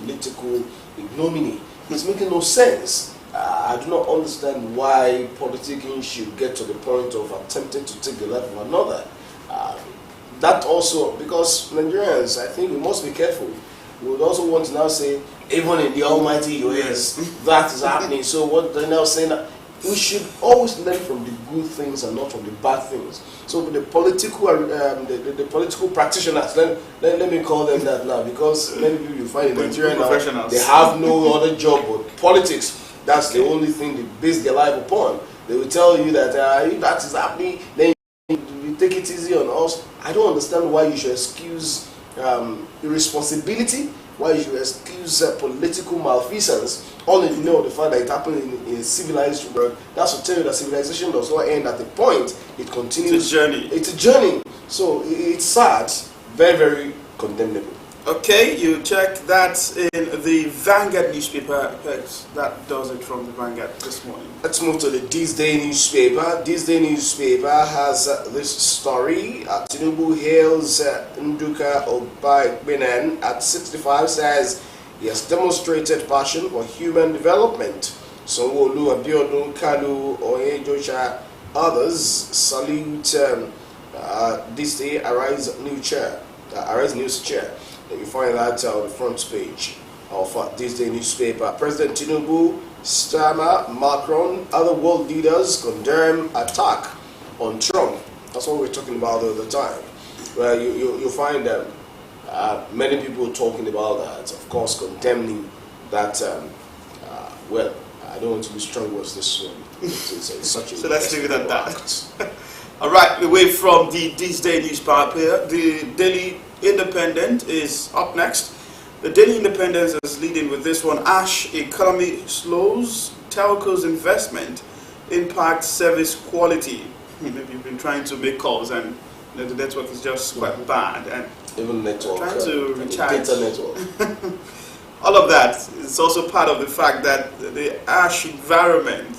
political ignominy. It's making no sense. I do not understand why politicians should get to the point of attempting to take the life of another. That also, because Nigerians, I think we must be careful. We would also want to now say, even in the almighty US, that is happening. So what they're now saying, that we should always learn from the good things and not from the bad things. So the political, the political practitioners, let me call them that now, because many people you find in Nigeria now, they have no other job but politics. That's the only thing they base their life upon. They will tell you that if that is happening, then you take it easy on us. I don't understand why you should excuse irresponsibility, why you should excuse political malfeasance, all in the fact that it happened in a civilized world. That's to tell you that civilization does not end at the point, it continues. It's a journey. It's a journey. So it's sad, very, very condemnable. Okay, you check that in the Vanguard newspaper. That does it from the Vanguard this morning. Let's move to the This Day newspaper. This Day newspaper has this story. Tinubu hails Nduka Obagbenen at 65, says he has demonstrated passion for human development. Sanwo-Olu, Abiodun, Kalu, Oyejocha, others salute This Day Arise News Chair. You find that on the front page of This Day newspaper. President Tinubu, Starmer, Macron, other world leaders condemn attack on Trump. That's what we're talking about all the time. Well, you find many people talking about that, of course, condemning that. Well, I don't want to be strong words this one. It's such a so let's leave it at that. All right, away from the This Day newspaper, the Daily Independent is up next. The Daily Independent is leading with this one. Ash economy slows, telcos investment impacts service quality. Maybe you've been trying to make calls and the network is just quite bad, and even network, trying to recharge. Data network. All of that is also part of the fact that the ash environment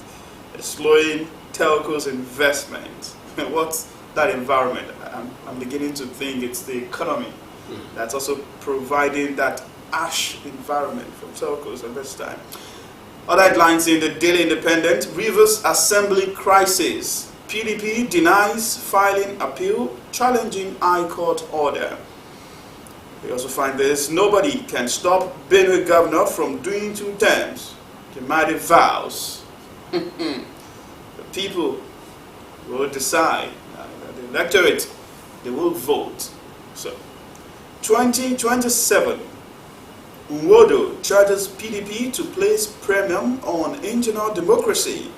is slowing telcos investment. What's that environment? I'm beginning to think it's the economy that's also providing that ash environment for telcos at this time. Other headlines in the Daily Independent: Rivers Assembly crisis. PDP denies filing appeal challenging High Court order. We also find this: nobody can stop Benue governor from doing 2 terms. The mighty vows. The people will decide. The electorate, they will vote. So, 2027, Nwodo charges PDP to place premium on engineer democracy.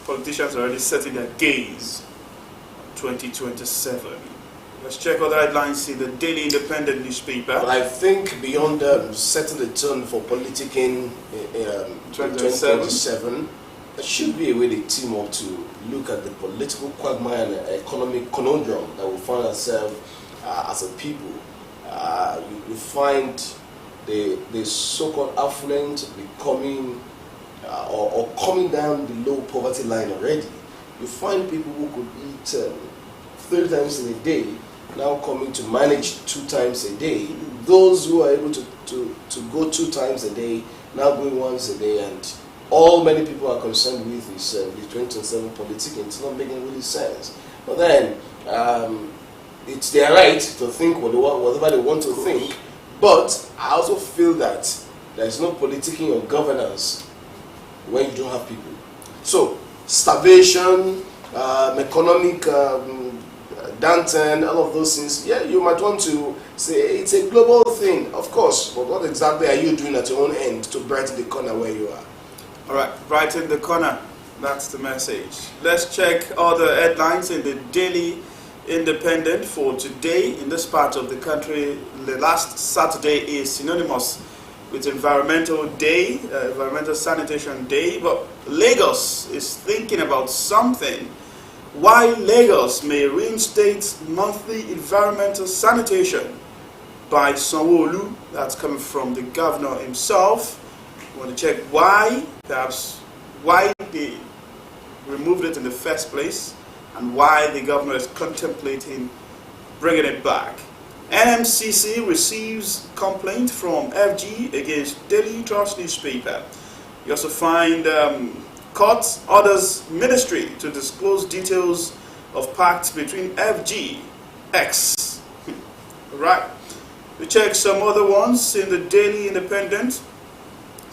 Politicians are already setting their gaze on 2027. Let's check other headlines in the Daily Independent newspaper. But I think beyond setting the tone for politicking in 2027, there should be a way they team up to look at the political quagmire and economic conundrum that we find ourselves as a people. You find the so-called affluent becoming or coming down below poverty line already. You find people who could eat 3 times in a day now coming to manage 2 times a day. Those who are able to go 2 times a day now going once a day, and all many people are concerned with is the 2027 politics. It's not making really sense. But then it's their right to think whatever they want to think. But I also feel that there is no politicking or governance when you don't have people. So starvation, economic downturn, all of those things. Yeah, you might want to say it's a global thing, of course. But what exactly are you doing at your own end to brighten the corner where you are? All right, brighten the corner. That's the message. Let's check other headlines in the Daily Independent for today. In this part of the country, the last Saturday is synonymous with Environmental Day, Environmental Sanitation Day. But Lagos is thinking about something. Why Lagos may reinstate monthly environmental sanitation by Sanwo-Olu. That's coming from the governor himself. We want to check why, perhaps why they removed it in the first place, and why the governor is contemplating bringing it back. NMCC receives complaint from FG against Daily Trust newspaper. You also find court orders ministry to disclose details of pacts between FG, X. Right. We check some other ones in the Daily Independent.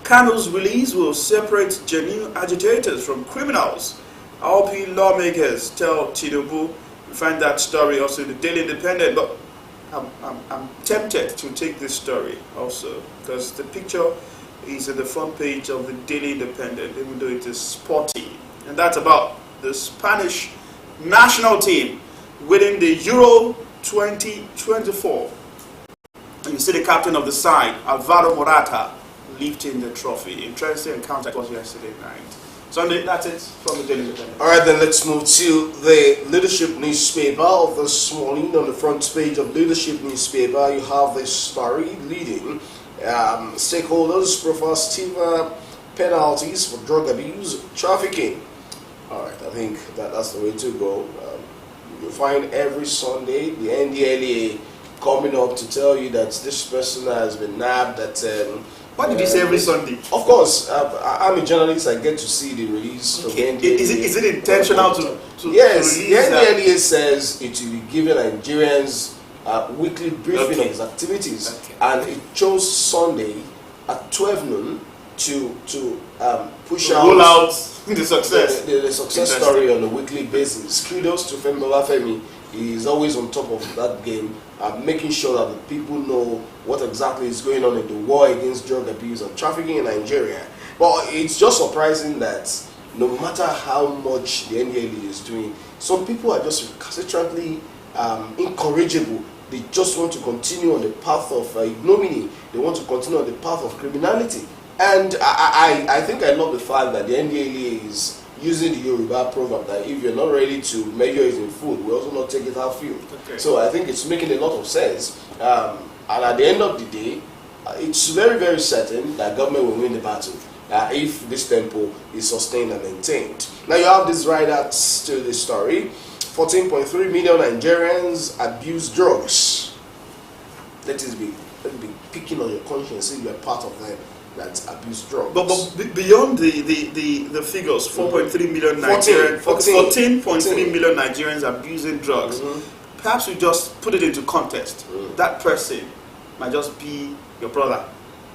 Kano's release will separate genuine agitators from criminals. RP lawmakers tell Tinubu. We find that story also in the Daily Independent, but I'm tempted to take this story also because the picture is at the front page of the Daily Independent, even though it is sporty. And that's about the Spanish national team winning the Euro 2024. And you see the captain of the side, Alvaro Morata, lifting the trophy. Interesting encounter it was yesterday night. Sunday, that's it from the Daily Independent. All right, then let's move to the Leadership newspaper of this morning. On the front page of Leadership newspaper, you have this story leading stakeholders prefer stiffer penalties for drug abuse, trafficking. All right, I think that's the way to go. You'll find every Sunday the NDLEA coming up to tell you that this person has been nabbed. What did you say every Sunday? Of course, I'm a journalist. I get to see the release from the NDLEA. Is it intentional to yes, to the NDLEA says it will be giving Nigerians weekly briefing of its activities, and it chose Sunday at 12 noon to push out roll out the success the success story on a weekly basis. Kudos to Femi Babafemi. He is always on top of that game, making sure that the people know what exactly is going on in the war against drug abuse and trafficking in Nigeria. But it's just surprising that no matter how much the NDLEA is doing, some people are just recalcitrantly incorrigible. They just want to continue on the path of ignominy. They want to continue on the path of criminality. And I think I love the fact that the NDLEA is using the Yoruba proverb that if you're not ready to measure it in food, we also not take it out field. Okay. So I think it's making a lot of sense. And at the end of the day, it's very, very certain that government will win the battle if this tempo is sustained and maintained. Now you have this right out to the story. 14.3 million Nigerians abuse drugs. Let be picking on your conscience if you're part of them that abuse drugs. But beyond the figures, 4.3 million Nigerians, 14.3 million Nigerians abusing drugs. Perhaps we just put it into context. That person might just be your brother,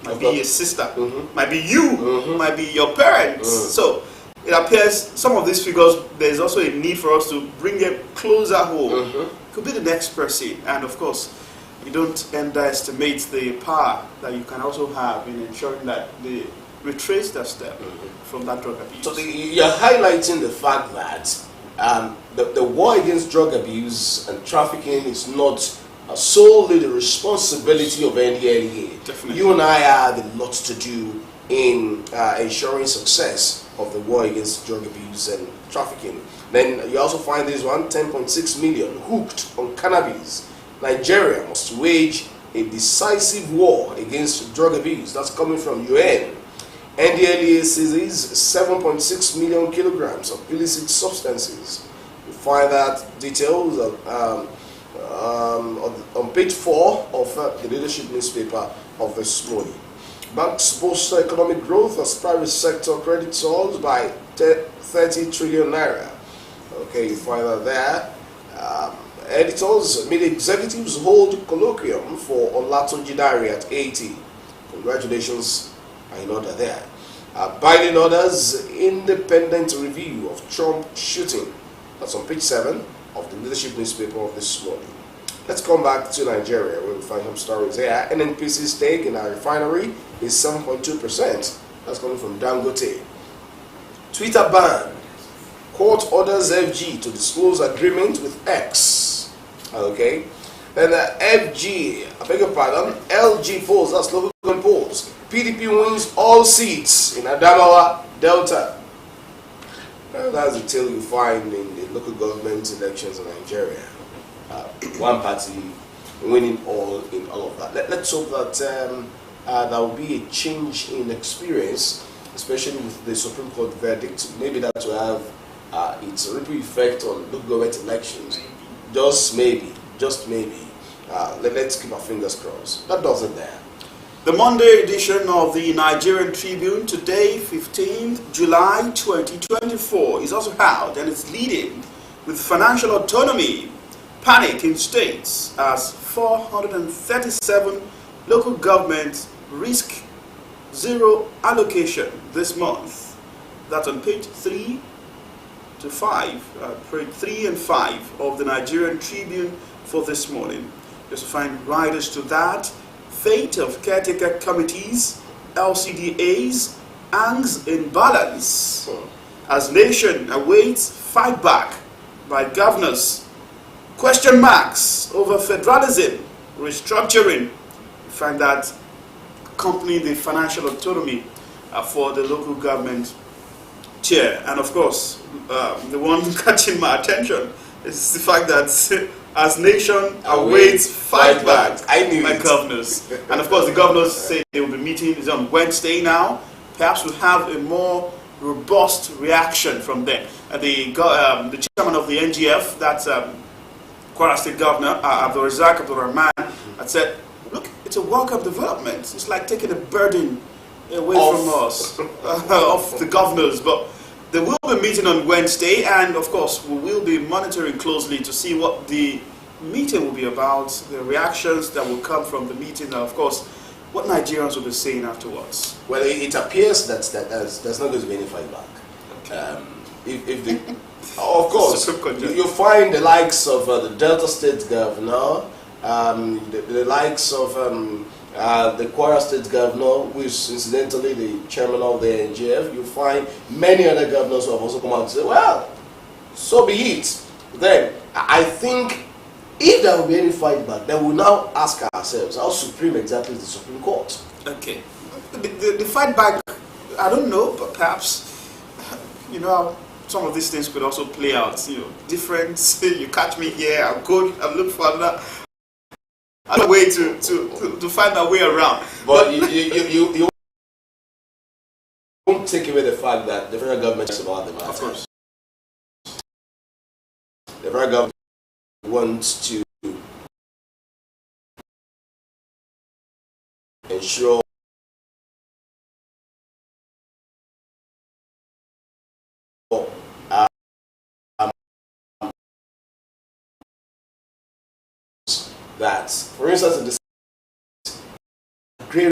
might be your sister, might be you, might be your parents. So it appears some of these figures, there's also a need for us to bring them closer home. Could be the next person, and of course, you don't underestimate the power that you can also have in ensuring that they retrace their step from that drug abuse. So you're highlighting the fact that the war against drug abuse and trafficking is not solely the responsibility of NDLEA. Definitely. You and I have a lot to do in ensuring success of the war against drug abuse and trafficking. Then you also find this one, 10.6 million hooked on cannabis. Nigeria must wage a decisive war against drug abuse. That's coming from UN. NDLEA seizes 7.6 million kilograms of illicit substances. You find that details on page 4 of the Leadership newspaper of this morning. Banks boast economic growth as private sector credit soars by 30 trillion naira. Okay, you find that there. Editors, media executives hold colloquium for Olatunji Dare at 80. Congratulations, are in order there. Biden orders independent review of Trump shooting. That's on page 7 of the Leadership newspaper of this morning. Let's come back to Nigeria where we find some stories there. NNPC stake in our refinery is 7.2%. That's coming from Dangote. Twitter ban. Court orders FG to disclose agreement with X. Okay. Then FG, I beg your pardon, LG polls, that's local government polls. PDP wins all seats in Adamawa, Delta. That's the tale you find in the local government elections in Nigeria. One party winning all in all of that. Let's hope that there will be a change in experience, especially with the Supreme Court verdict. Maybe that will have its ripple effect on local government elections. Just maybe. let's keep our fingers crossed. That does it there. The Monday edition of the Nigerian Tribune, today, 15th July 2024, is also held and it's leading with financial autonomy. Panic in states as 437 local governments risk zero allocation this month. That's on page 3 to 5, page 3 and 5 of the Nigerian Tribune for this morning. Just find riders to that. Fate of caretaker committees, LCDAs, hangs in balance as nation awaits fight back by governors. Question marks over federalism, restructuring. You find that accompanying the financial autonomy for the local government chair. And of course, the one catching my attention is the fact that as nation awaits fight back by governors. And of course, the governors say they will be meeting on Wednesday now. Perhaps we'll have a more robust reaction from them. The chairman of the NGF, that's Kwara State Governor Osrc had said, look, it's a welcome development. It's like taking a burden away from us, of the governors. But they will be meeting on Wednesday, and of course, we will be monitoring closely to see what the meeting will be about, the reactions that will come from the meeting, and of course, what Nigerians will be saying afterwards. Well, it appears that there's not going to be any fight back. Okay. If the of course, you find the likes of the Delta State Governor, the likes of the Kwara State Governor, who is incidentally the chairman of the NGF. You find many other governors who have also come out and say, well, so be it. Then, I think if there will be any fight back, then we'll now ask ourselves, how supreme exactly is the Supreme Court? Okay. The fight back, I don't know, but perhaps, some of these things could also play out, different, you catch me here, I'm looking for another way to find my way around. But you won't take away the fact that the federal government is about the matter. Of course. The federal government wants to ensure that, for instance, in this agrarian,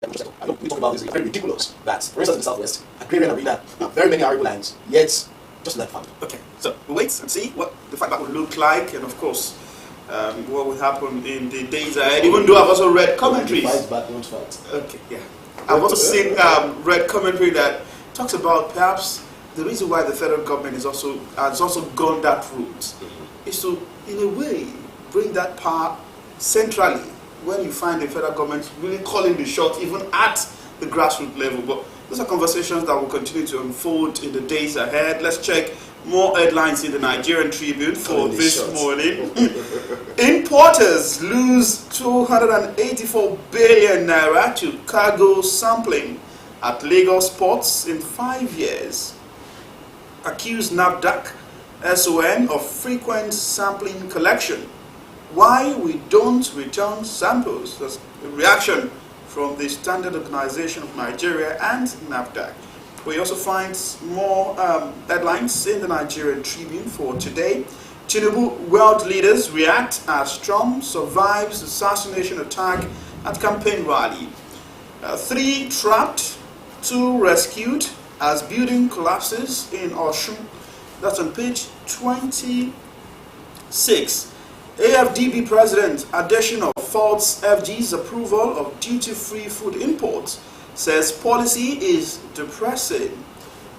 I know we talk about this, it's very ridiculous that, for instance, in the Southwest, agrarian arena, very many arable lands, yet just like farm. Okay, so we'll wait and see what the fight back will look like, and of course, what will happen in the days ahead. Even though I've also read commentaries. Fight back, don't fight. Okay, yeah. I've also seen read commentary that talks about perhaps the reason why the federal government has also gone that route is to, in a way, bring that power centrally when you find the federal government really calling the shot even at the grassroots level. But those are conversations that will continue to unfold in the days ahead. Let's check more headlines in the Nigerian Tribune for this morning. Importers lose 284 billion naira to cargo sampling at Lagos ports in 5 years. Accused NAFDAC SON of frequent sampling collection. Why we don't return samples? That's a reaction from the Standard Organization of Nigeria and NAFDAC. We also find more headlines in the Nigerian Tribune for today. Tinubu world leaders react as Trump survives assassination attack at campaign rally. 3 trapped, 2 rescued as building collapses in Osrc. That's on page 26. AFDB President Adesina faults FG's approval of duty-free food imports, says policy is depressing.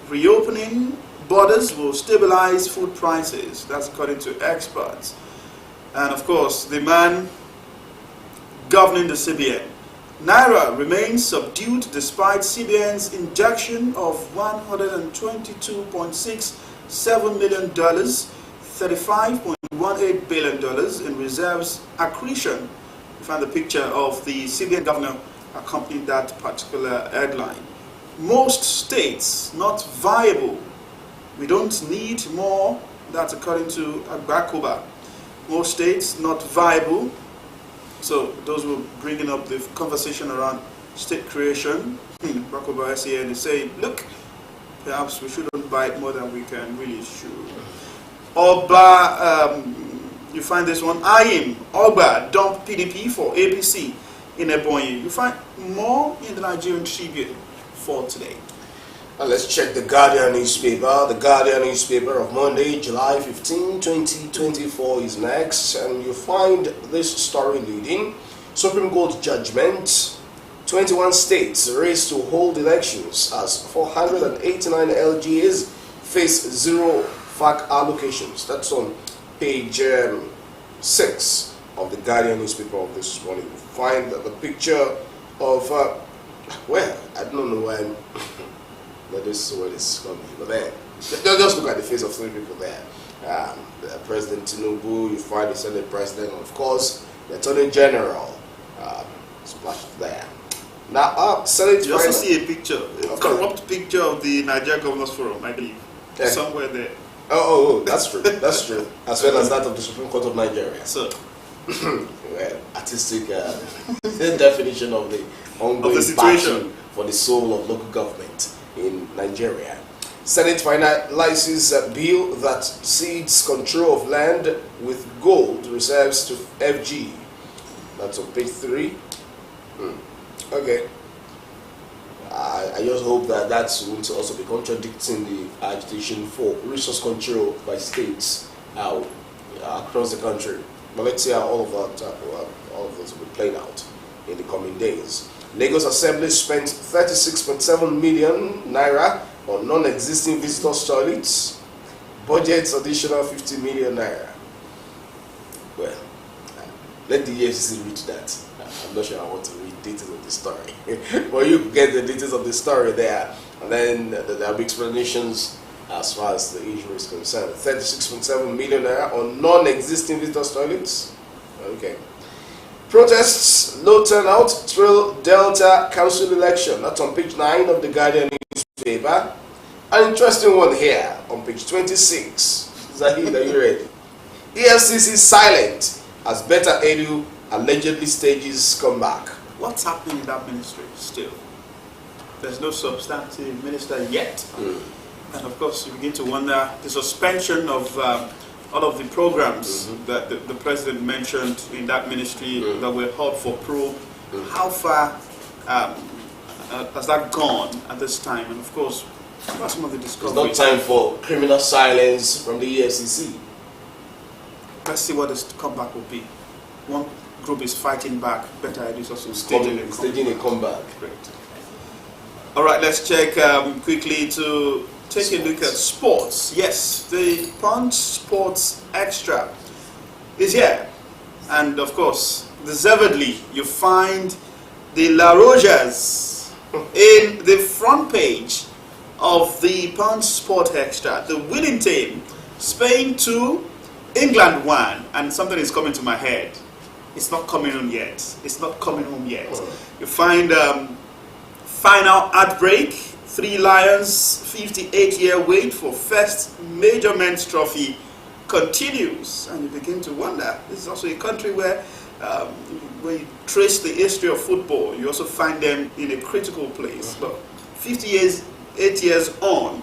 Reopening borders will stabilize food prices. That's according to experts. And of course, the man governing the CBN. Naira remains subdued despite CBN's injection of $122.67 million, $35.18 billion in reserves accretion. You find the picture of the CBN governor accompanying that particular headline. Most states not viable. We don't need more. That's according to Agbakoba. most states not viable. So those who are bringing up the conversation around state creation, Barack Obama here, and they say, look, perhaps we shouldn't bite more than we can really chew. Oba, you find this one, Ayim, Oba, dump PDP for APC in Ebonyi. You find more in the Nigerian Tribune for today. Let's check the Guardian newspaper. The Guardian newspaper of Monday, July 15, 2024 is next. And you find this story leading. Supreme Court judgment. 21 states race to hold elections as 489 LGAs face zero FAC allocations. That's on page 6 of the Guardian newspaper of this morning. You find the picture of, well, I don't know why. But this is where this is coming. But then, just look at the face of 3 people there. President Tinubu, you find the Senate President, and of course, the Attorney General, splashed there. Now, Senate. You also see a picture, a corrupt picture of the Nigeria Governors Forum, I believe, somewhere there. Oh, that's true. That's true. As well as that of the Supreme Court of Nigeria. So, well, artistic definition of the ongoing battle for the soul of local government in Nigeria. Senate finalizes a bill that cedes control of land with gold reserves to FG. That's on page 3. Okay. I just hope that that won't also be contradicting the agitation for resource control by states across the country. But let's see how all of this will be playing out in the coming days. Lagos Assembly spent 36.7 million naira on non-existing visitors' toilets. Budgets additional 50 million naira. Well, let the EFCC read that. I'm not sure I want to read details of the story. But you get the details of the story there. And then there'll be explanations as far as the issue is concerned. 36.7 million naira on non-existing visitors' toilets. Okay. Protests, low turnout, thrill Delta Council election. That's on page 9 of the Guardian newspaper. An interesting one here on page 26. Zahid, are you ready? EFCC silent as Better Edu allegedly stages comeback. What's happening in that ministry still? There's no substantive minister yet. And of course, you begin to wonder the suspension of all of the programs that the president mentioned in that ministry that were held for probe. How far has that gone at this time? And of course, what are some of the discoveries? It's not time for criminal silence from the EFCC. Let's see what this comeback will be. One group is fighting back. Better ideas also staging a comeback. Great. All right, let's check quickly to take a look at sports. Yes, the Punch Sports Extra is here. And of course, deservedly, you find the La Rojas in the front page of the Punch Sport Extra. The winning team, Spain 2, England 1. And something is coming to my head. It's not coming home yet. It's not coming home yet. You find final outbreak. 3 Lions, 58-year wait for first major men's trophy continues. And you begin to wonder, this is also a country where when you trace the history of football, you also find them in a critical place. But 8 years on,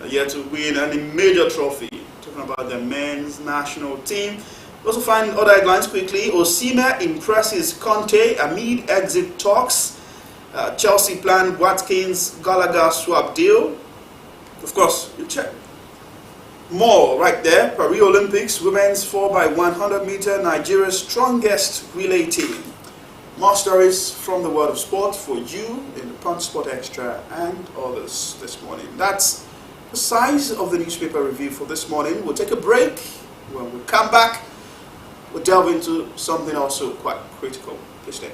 yet to win a major trophy. Talking about the men's national team. You also find other headlines quickly. Osimhen impresses Conte amid exit talks. Chelsea planned Watkins Gallagher swap deal. Of course, you check more right there. Paris Olympics women's 4x100 meter, Nigeria's strongest relay team. More stories from the world of sport for you in the Punch Sport Extra and others this morning. That's the size of the newspaper review for this morning. We'll take a break. When we come back, we'll delve into something also quite critical. Please stay.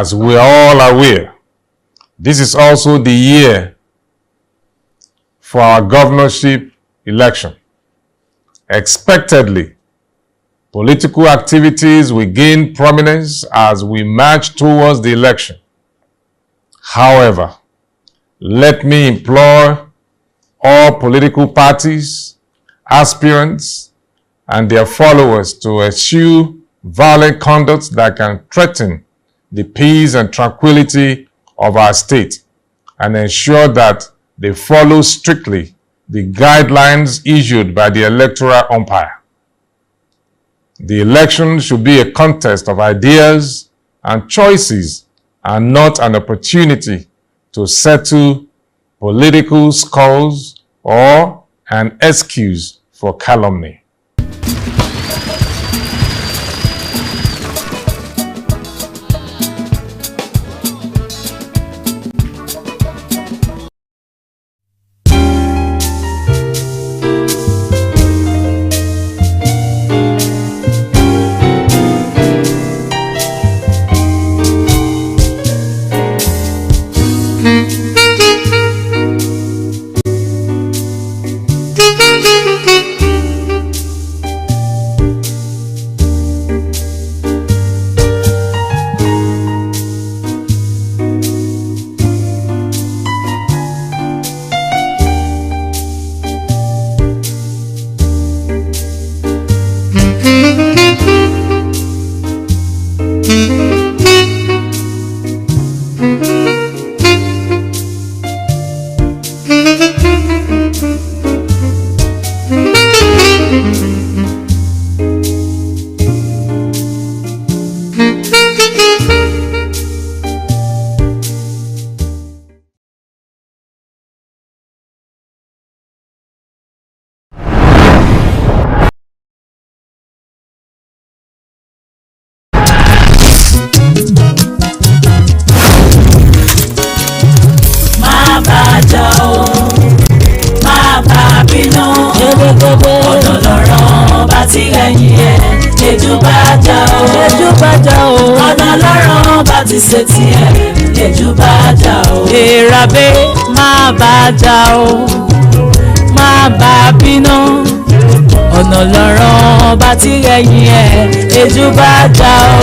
As we are all aware, this is also the year for our governorship election. Expectedly, political activities will gain prominence as we march towards the election. However, let me implore all political parties, aspirants, and their followers to eschew violent conduct that can threaten the peace and tranquility of our state, and ensure that they follow strictly the guidelines issued by the electoral umpire. The election should be a contest of ideas and choices and not an opportunity to settle political scores or an excuse for calumny. Ṣe tiẹ̀ lẹ́jú bá jà o. Èràbé má bá jà o, má bá bínú. Ọ̀nà lọ́rọ̀ bá ti rẹ̀yìn ẹ̀ lẹ́jú bá jà o.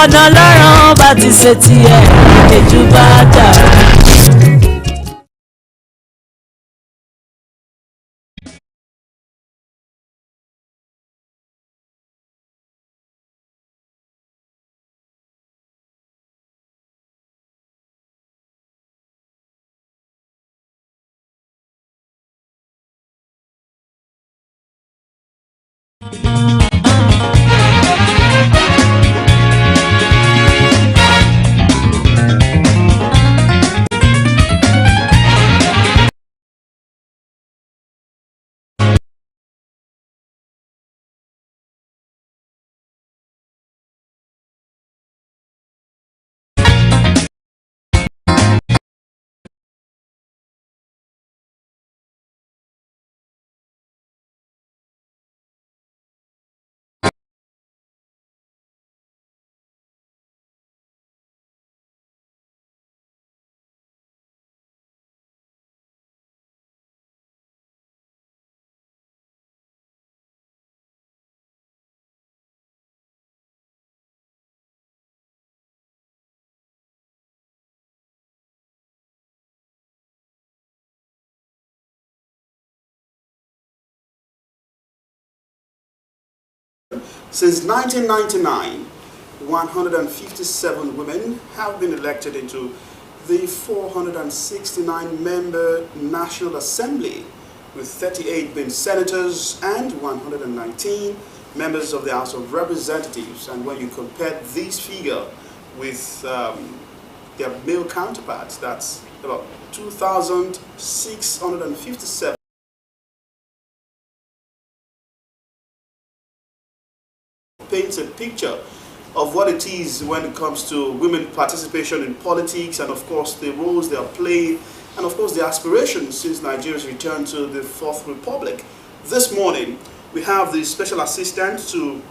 Ọ̀nà lọ́rọ̀ bá ti ṣe tiẹ̀ lẹ́jú bá jà o. Since 1999, 157 women have been elected into the 469-member National Assembly, with 38 being senators and 119 members of the House of Representatives. And when you compare this figure with their male counterparts, that's about 2,657. Paints a picture of what it is when it comes to women participation in politics, and of course the roles they are playing, and of course the aspirations since Nigeria's return to the Fourth Republic. This morning we have the Special Assistant to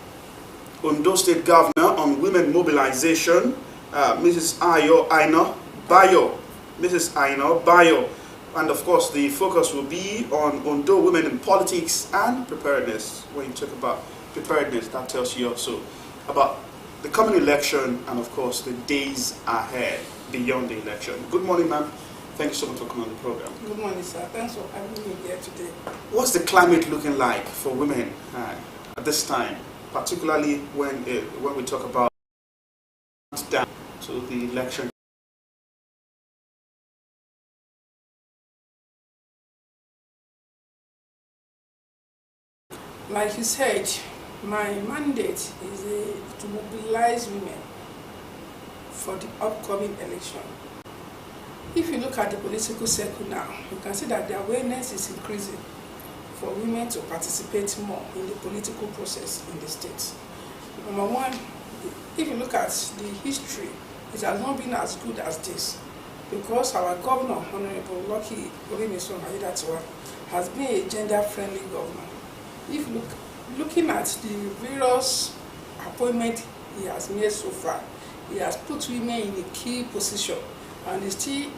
Ondo State Governor on Women Mobilization, Mrs. Aino Bayo. Mrs. Aino Bayo. And of course, the focus will be on Ondo women in politics and preparedness. When you talk about preparedness, that tells you also about the coming election and, of course, the days ahead beyond the election. Good morning, ma'am. Thank you so much for coming on the program. Good morning, sir. Thanks for having me here today. What's the climate looking like for women at this time, particularly when we talk about down to the election? Like you said, my mandate is to mobilize women for the upcoming election. If you look at the political circle now, you can see that the awareness is increasing for women to participate more in the political process in the states. Number one, if you look at the history, it has not been as good as this, because our governor, Honorable Lucky Orimisun Ayedatiwa, has been a gender-friendly governor. If looking at the various appointments he has made so far, he has put women in a key position, and is still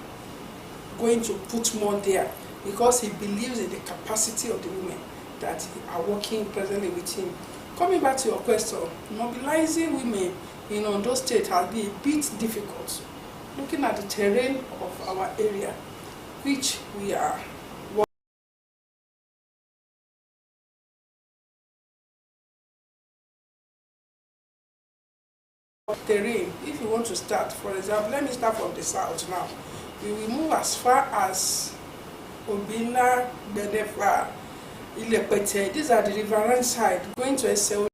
going to put more there because he believes in the capacity of the women that are working presently with him. Coming back to your question, mobilizing women in Ondo State has been a bit difficult. Looking at the terrain of our area, which we are terrain. If you want to start, for example, let me start from the south now. We will move as far as Obina, Benefa, Ilepete. These are the riverine side, going to Eseudo,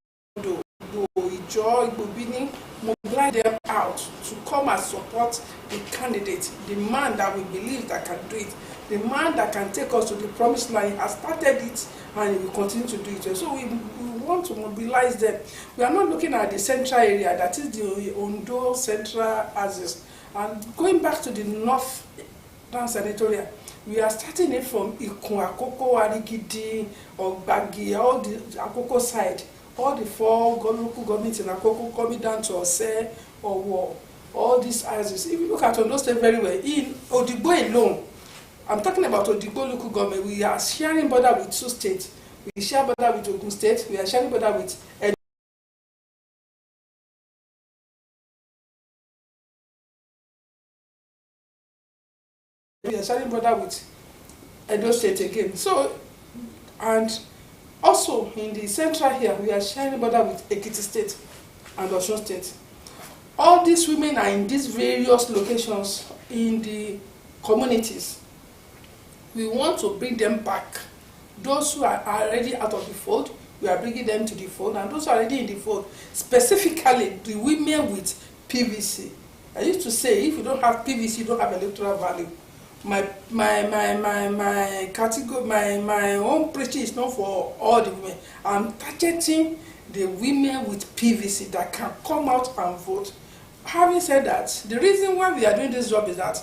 Ijo, Igbobini, mobilize them out to come and support the candidate, the man that we believe that can do it, the man that can take us to the promised land. He has started it and he will continue to do it. So we want to mobilize them. We are not looking at the central area, that is the Ondo central axis. And going back to the north senatorial, we are starting it from Ikun, Akoko, Arigidi, Ogbagi, all the Akoko side, all the four local governments in Akoko coming down to Osrc or War, all these axes. If you look at Ondo State very well, in Odigbo alone, I'm talking about Odigbo local government, we are sharing border with 2 states. We share border with Ogun State, we are sharing border with Edo. We are sharing border with Edo State again. So, and also in the central here, we are sharing border with Ekiti State and Osun State. All these women are in these various locations in the communities. We want to bring them back. Those who are already out of the fold, we are bringing them to the fold, and those who are already in the fold, specifically the women with PVC. I used to say, if you don't have PVC, you don't have electoral value. My category, my own preaching is not for all the women. I'm targeting the women with PVC that can come out and vote. Having said that, the reason why we are doing this job is that,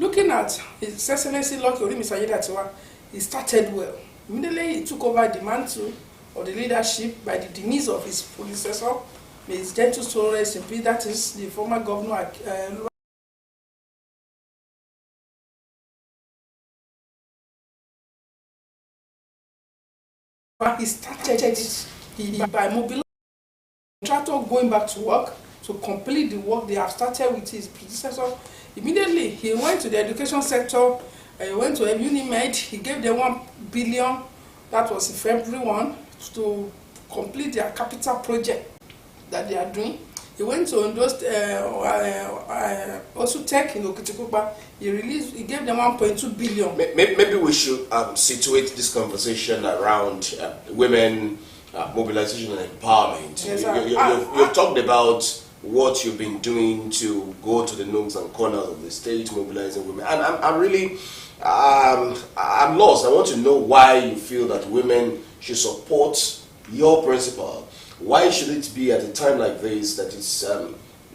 looking at His Excellency Lucky Orimisun Ayedatiwa, he started well. Immediately he took over the mantle of the leadership by the demise of his predecessor, may his gentle soul rest in peace, that is the former governor. He started it by mobilizing contractor going back to work to complete the work they have started with his predecessor. Immediately he went to the education sector. He went to Unimed, he gave them 1 billion, that was in February 1, to complete their capital project that they are doing. He went to Osrc in Okitikupa, he gave them 1.2 billion. Maybe we should situate this conversation around women mobilization and empowerment. Yes, you've talked about what you've been doing to go to the nooks and corners of the state, mobilizing women. And I'm really, I'm lost. I want to know why you feel that women should support your principle. Why should it be at a time like this that it's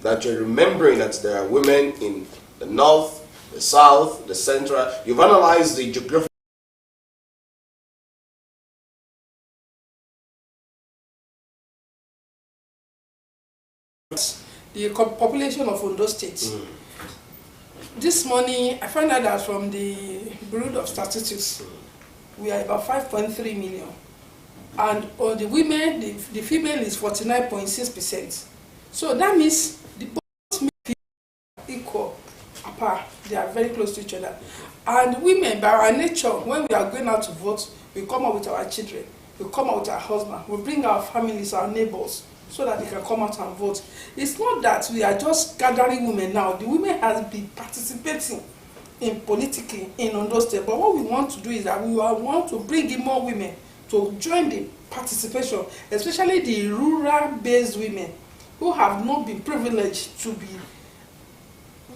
that you're remembering that there are women in the north, the south, the central? You've analyzed the geographic. the population of Ondo State. This morning, I found out that from the Bureau of Statistics, we are about 5.3 million. And on the women, the female is 49.6%. So that means the both men are equal, apart. They are very close to each other. And women, by our nature, when we are going out to vote, we come out with our children, we come out with our husband, we bring our families, our neighbors, so that they can come out and vote. It's not that we are just gathering women now. The women has been participating in politically in Ondo State. But what we want to do is that we want to bring in more women to join the participation, especially the rural-based women who have not been privileged to be,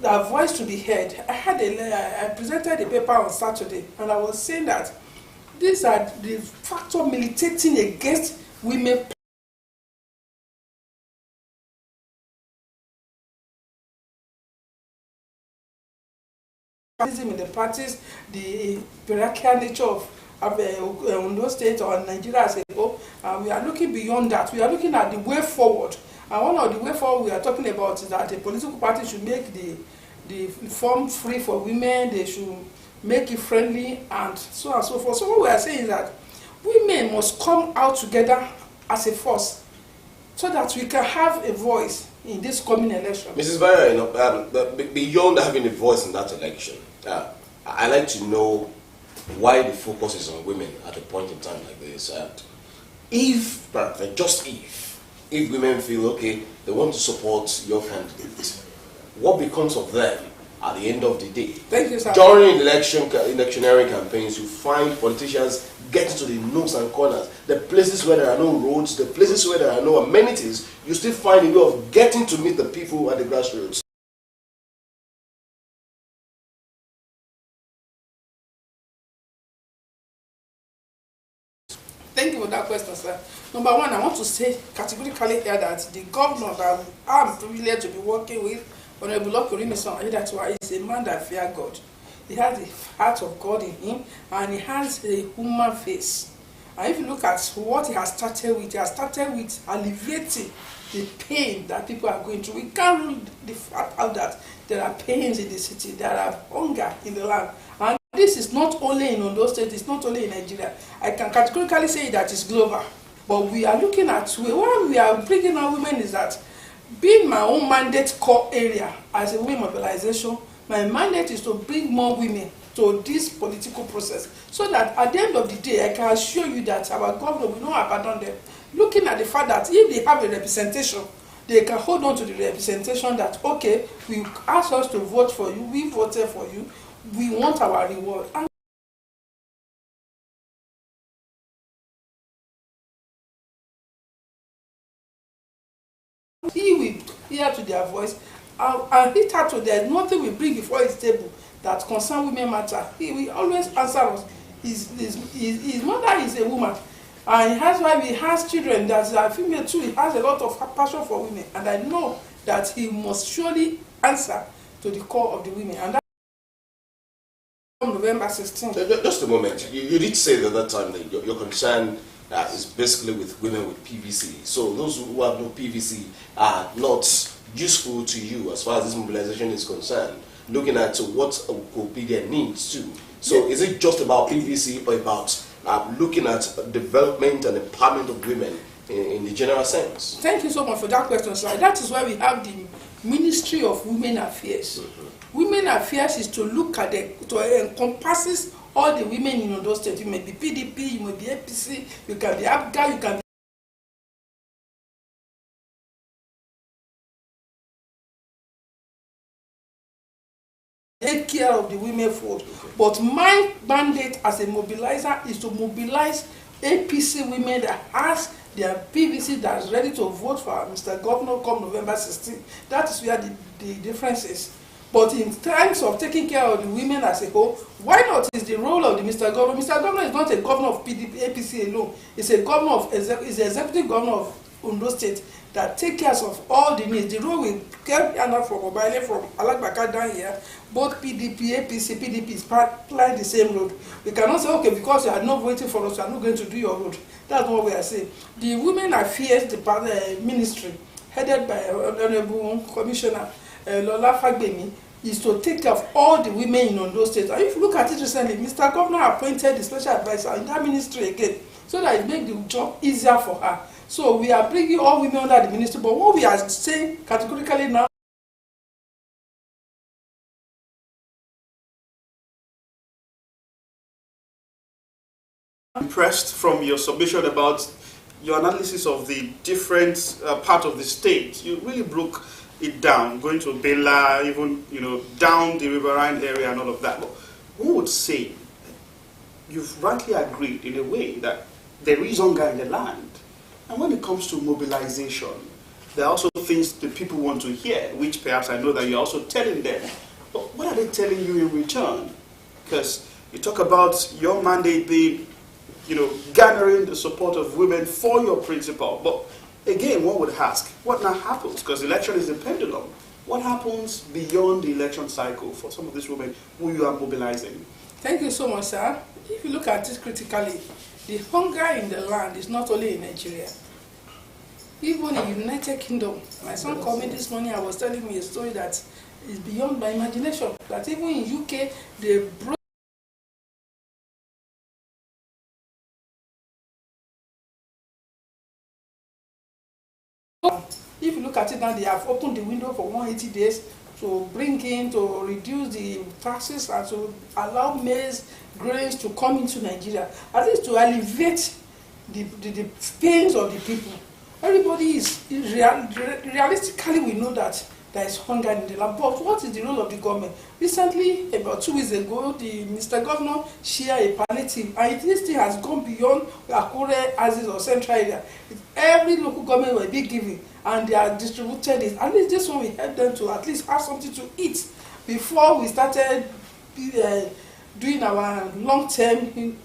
their voice to be heard. I presented a paper on Saturday, and I was saying that these are the factors militating against women. In the parties, the hierarchical nature of Ondo State or Nigeria as a whole, we are looking beyond that. We are looking at the way forward. And one of the way forward we are talking about is that the political party should make the form free for women, they should make it friendly, and so on and so forth. So what we are saying is that women must come out together as a force so that we can have a voice in this coming election. Mrs. Vara, beyond having a voice in that election, I'd like to know why the focus is on women at a point in time like this. Just if women feel, okay, they want to support your candidate, what becomes of them at the end of the day? Thank you, sir. During electionary campaigns, you find politicians getting to the nooks and corners, the places where there are no roads, the places where there are no amenities, you still find a way of getting to meet the people at the grassroots. Thank you for that question, sir. Number one, I want to say categorically here that the governor that I'm privileged to be working with, Honorable Okurimisan Ayedatwa, is a man that fears God. He has the heart of God in him, and he has a human face. And if you look at what he has started with, he has started with alleviating the pain that people are going through. We can't rule the fact out that there are pains in the city, there are hunger in the land. And this is not only in Ondo State, it's not only in Nigeria. I can categorically say that it's global. But we are looking at why we are bringing our women is that being my own mandate core area as a women mobilization, my mandate is to bring more women to this political process so that at the end of the day, I can assure you that our governor will not abandon them. Looking at the fact that if they have a representation, they can hold on to the representation that, okay, we asked us to vote for you, we voted for you, we want our reward. And he will hear to their voice and hit out to there's nothing we bring before his table that concern women matter. He will always answer us. His mother is a woman, and that's why he has children that are female too. He has a lot of passion for women, and I know that he must surely answer to the core of the women. And that's November 16th. Just a moment. You did say the other time that your concern is basically with women with PVC. So those who have no PVC are not useful to you as far as this mobilization is concerned, looking at what could be their needs too. So is it just about PVC or about looking at development and empowerment of women in the general sense? Thank you so much for that question, sir. That is why we have the Ministry of Women Affairs. Women Affairs is to look at to encompasses all the women in Ondo State. You may be PDP, you may be APC, you can be ABGA, you can be take care of the women fold. But my mandate as a mobilizer is to mobilize APC women that has their PVC that is ready to vote for Mr. Governor come November 16th. That is where the difference is. But in terms of taking care of the women as a whole, why not is the role of the Mr. Governor? Mr. Governor is not a governor of PDP, APC alone. It's a governor of is the executive governor of Ondo State that take care of all the needs. The role will get Anna from Obile from Alagbaka down here. Both PDP, APC, PDP is applying the same road. We cannot say, okay, because you are not voting for us, you are not going to do your road. That's what we are saying. The Women Affairs Ministry headed by Honorable Commissioner Lola Fagbemi, is to take care of all the women in Ondo State. And if you look at it recently, Mr. Governor appointed the special advisor in that ministry again, so that it makes the job easier for her. So we are bringing all women under the ministry, but what we are saying categorically now, impressed from your submission about your analysis of the different part of the state. You really broke it down, going to Bela, even down the riverine area and all of that. But one would say you've rightly agreed in a way that there is hunger in the land. And when it comes to mobilization, there are also things that people want to hear, which perhaps I know that you're also telling them. But what are they telling you in return? Because you talk about your mandate being, garnering the support of women for your principle. But again, one would ask, what now happens? Because election is a pendulum. What happens beyond the election cycle for some of these women who you are mobilizing? Thank you so much, sir. If you look at it critically, the hunger in the land is not only in Nigeria. Even in the United Kingdom, my son called me this morning, I was telling me a story that is beyond my imagination. That even in UK, they broke. If you look at it now, they have opened the window for 180 days to to reduce the taxes and to allow maize grains to come into Nigeria, at least to alleviate the pains of the people. Everybody realistically, we know that there is hunger in the land. But what is the role of the government? Recently, about 2 weeks ago, the Mr. Governor shared a palliative, and this thing has gone beyond Akure, Aziz, or Central area. Every local government will be giving, and they are distributed it. At least this one will help them to at least have something to eat before we started doing our long-term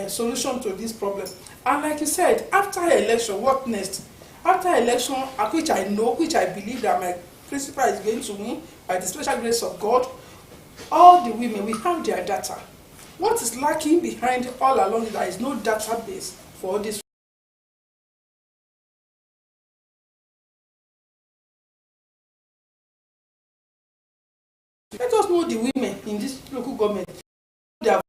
solution to this problem. And like you said, after election, what next? After election, which I believe that my principal is going to win by the special grace of God, all the women, we have their data. What is lacking behind all along is there is no database for this. Let us know the women in this local government. Let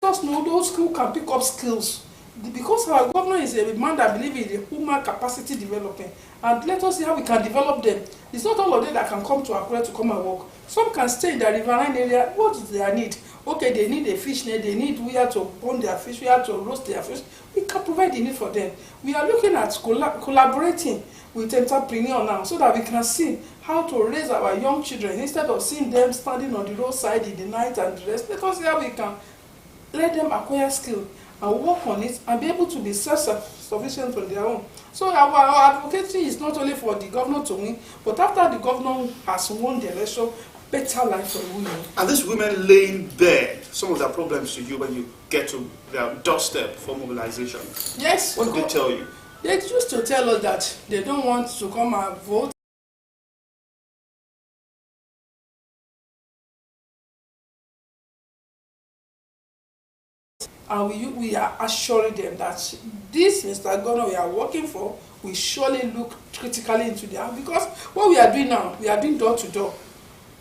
us know those who can pick up skills. Because our governor is a man that believes in the human capacity development, and let us see how we can develop them. It's not all of them that can come to Akure to come and work. Some can stay in the riverine area. What is their need? Okay, they need a fish net, they need where to burn their fish, where to roast their fish. We can provide the need for them. We are looking at collaborating with entrepreneurs now, so that we can see how to raise our young children instead of seeing them standing on the roadside in the night and the rest. Let us see how we can let them acquire skill and work on it and be able to be self-sufficient on their own. So our advocacy is not only for the governor to win, but after the governor has won the election, better life for women. And these women laying bare some of their problems to you when you get to their doorstep for mobilization. Yes. What did they tell you? They used to tell us that they don't want to come and vote. And we are assuring them that this Mr. Governor we are working for, we surely look critically into them. Because what we are doing now, we are doing door to door.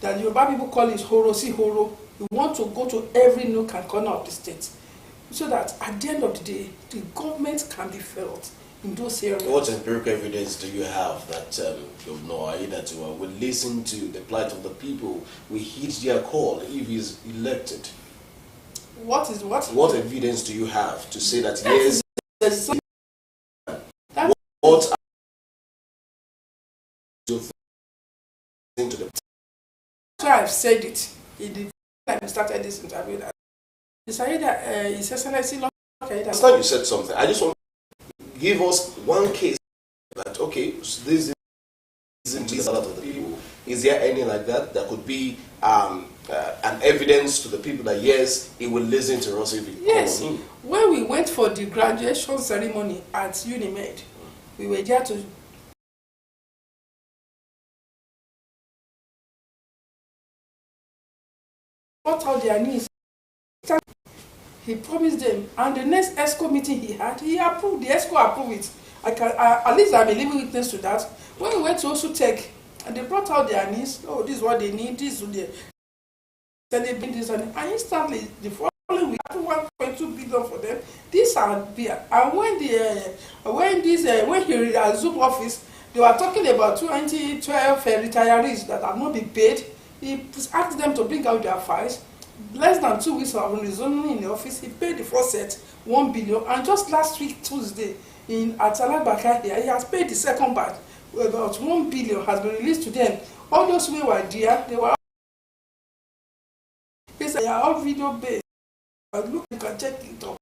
That Yoruba people call it horo si horo. We want to go to every nook and corner of the state, so that at the end of the day, the government can be felt in those areas. What empirical evidence do you have that you know that we listen to the plight of the people, we heed their call if he's elected? What is what? What evidence do you have to say that yes? What do you think? So I've said it in the time we started this interview. That His Excellency last time you said something, I just want to give us one case that okay, this isn't a lot of the people. Is there any like that that could be an evidence to the people that yes, he will listen to us if he yes. When we went for the graduation ceremony at Unimed, we were there to sort out their needs. He promised them, and the next ESCO meeting he had, he approved. The ESCO approved it. At least I'm a living witness to that. When we went to Osrc, and they brought out their needs. Oh, this is what they need. This is what they bring this, and instantly the following week, 1.2 billion for them. These are there. And when he resumed office, they were talking about 2012 retirees that have not been paid. He asked them to bring out their files. Less than 2 weeks of resuming in the office, he paid the first set, 1 billion, and just last week, Tuesday, at Alabaka here, he has paid the second batch, about 1 billion has been released to them. All those who were there, they were all video based. Look, you can check it up.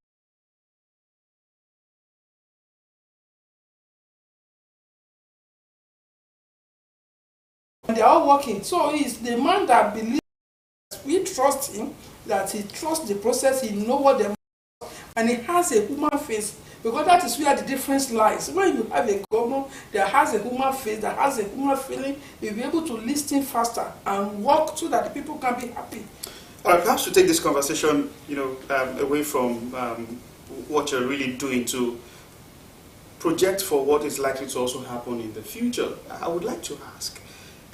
And they are all working. So he's the man that believes we trust him, that he trusts the process, he knows what they want, and he has a human face, because that is where the difference lies. When you have a governor that has a human face, that has a human feeling, you'll be able to listen faster and work so that the people can be happy. All right, perhaps to take this conversation, away from what you're really doing to project for what is likely to also happen in the future, I would like to ask,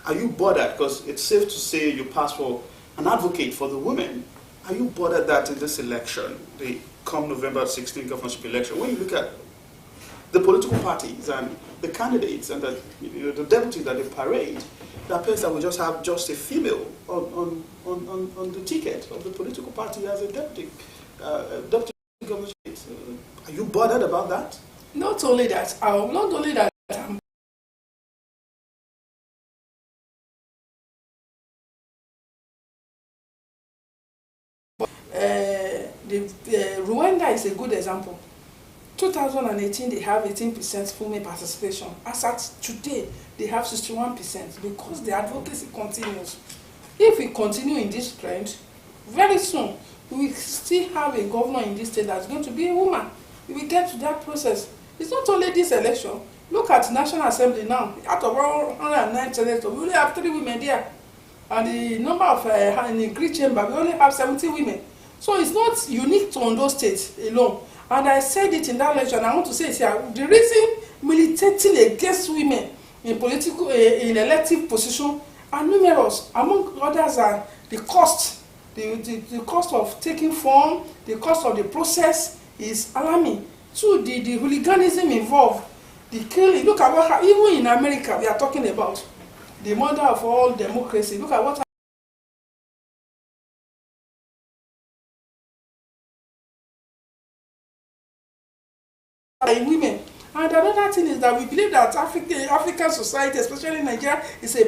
are you bothered? Because it's safe to say you pass for an advocate for the women. Are you bothered that in this election, the come November 16th governorship election, when you look at the political parties and the candidates and the deputies that they parade, it appears that we just have just a female on the ticket of the political party as a deputy governorship. Are you bothered about that? Not only that, Rwanda is a good example. 2018, they have 18% female participation. As at today, they have 61% because the advocacy continues. If we continue in this trend, very soon, we will still have a governor in this state that's going to be a woman. We will get to that process. It's not only this election. Look at the National Assembly now. Out of 109 senators, we only have 3 women there. And the number of in the Great Chamber, we only have 70 women. So it's not unique to Ondo State alone. And I said it in that lecture, and I want to say it here. The reason militating against women in political, in elective position are numerous. Among others are the cost. The cost of taking form, the cost of the process is alarming. So the hooliganism involved, the killing. Look at what, even in America, we are talking about the mother of all democracy. Look at what in women. And another thing is that we believe that African society, especially Nigeria, is a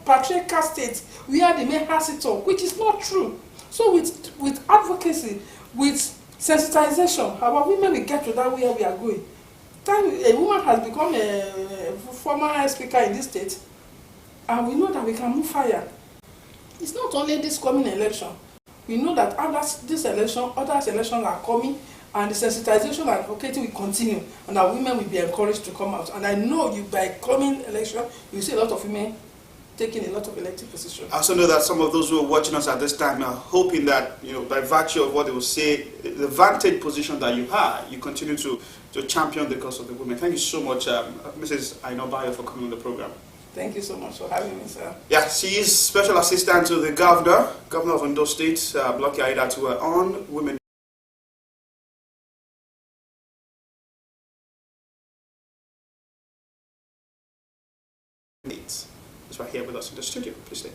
patriarchal state where the men has it all, which is not true. So with advocacy, with sensitization, our women will get to that where we are going. A woman has become a former speaker in this state, and we know that we can move higher. It's not only this coming election. We know that this election, other elections are coming, and the sensitization and advocating will continue, and our women will be encouraged to come out. And I know you, by coming election, you will see a lot of women taking a lot of elective positions. I also know that some of those who are watching us at this time are hoping that, by virtue of what they will say, the vantage position that you had, you continue to champion the cause of the women. Thank you so much, Mrs. Ainobayo, for coming on the program. Thank you so much for having me, sir. Yeah, she is special assistant to the governor of Ondo State, Blocky Aida, to on women. Is right here with us in the studio. Please stay.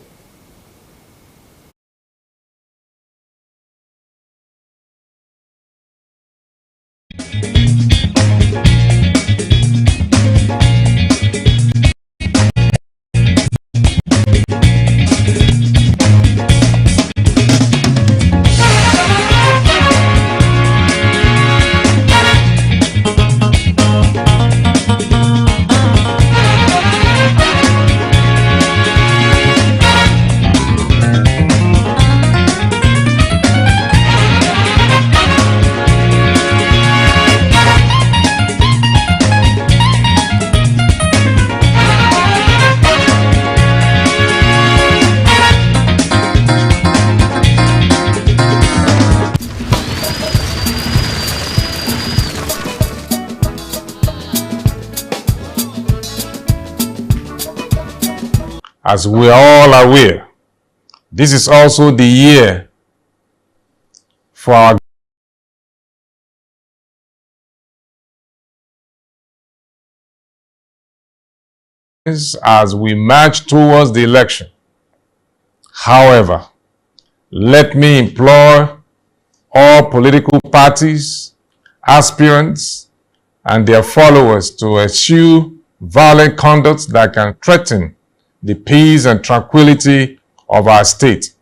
As we are all aware, this is also the year for our as we march towards the election. However, let me implore all political parties, aspirants, and their followers to eschew violent conduct that can threaten the peace and tranquility of our state,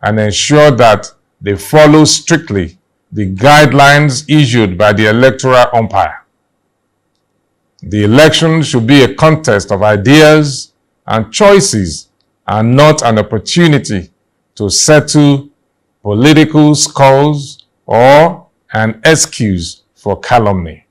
and ensure that they follow strictly the guidelines issued by the electoral umpire. The election should be a contest of ideas and choices and not an opportunity to settle political scores or an excuse for calumny.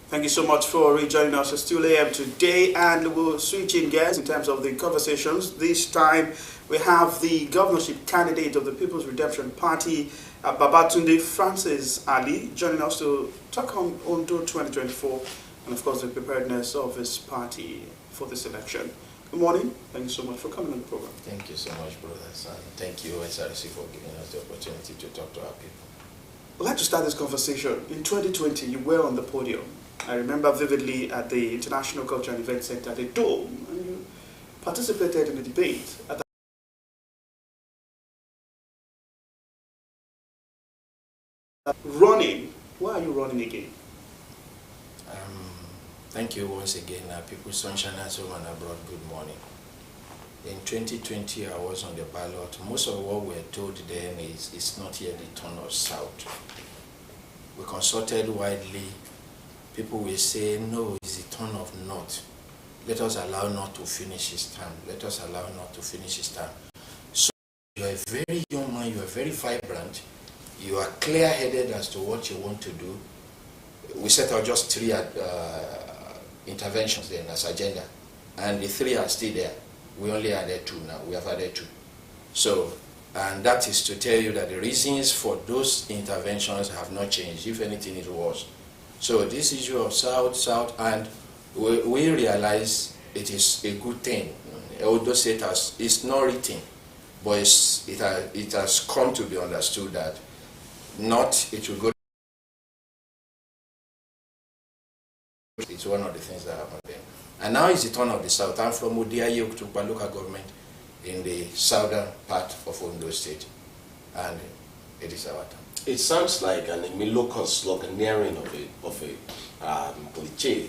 Thank you so much for rejoining us. It's 2 a.m. today, and we'll switch in gears in terms of the conversations. This time, we have the governorship candidate of the People's Redemption Party, Babatunde Francis Ali, joining us to talk on Ondo 2024 and, of course, the preparedness of his party for this election. Good morning. Thank you so much for coming on the program. Thank you so much, brothers, and thank you, Osrc, for giving us the opportunity to talk to our people. I'd like to start this conversation. In 2020, you were on the podium. I remember vividly at the International Culture and Event Center at the Dome, and you participated in the debate. At running, why are you running again? Thank you once again, People's Sunshine Home and Abroad. Good morning. In 2020, I was on the ballot. Most of what we were told then is it's not yet the turn of South. We consulted widely. People will say, no, it's the turn of North. Let us allow North to finish his term. Let us allow North to finish his term. So you are a very young man, you are very vibrant, you are clear-headed as to what you want to do. We set out just 3 interventions then as agenda, and the 3 are still there. We only added 2 now. We have added 2. So, and that is to tell you that the reasons for those interventions have not changed. If anything, it was. So this issue of South, and we realize it is a good thing. Although it's not written, but it has come to be understood that it will go. It's one of the things that happened there. And now it's the turn of the South. I'm from Odiaye Oktukpa local government in the southern part of Ondo State, and it is our turn. It sounds like an Emiloko sloganeering of a cliche.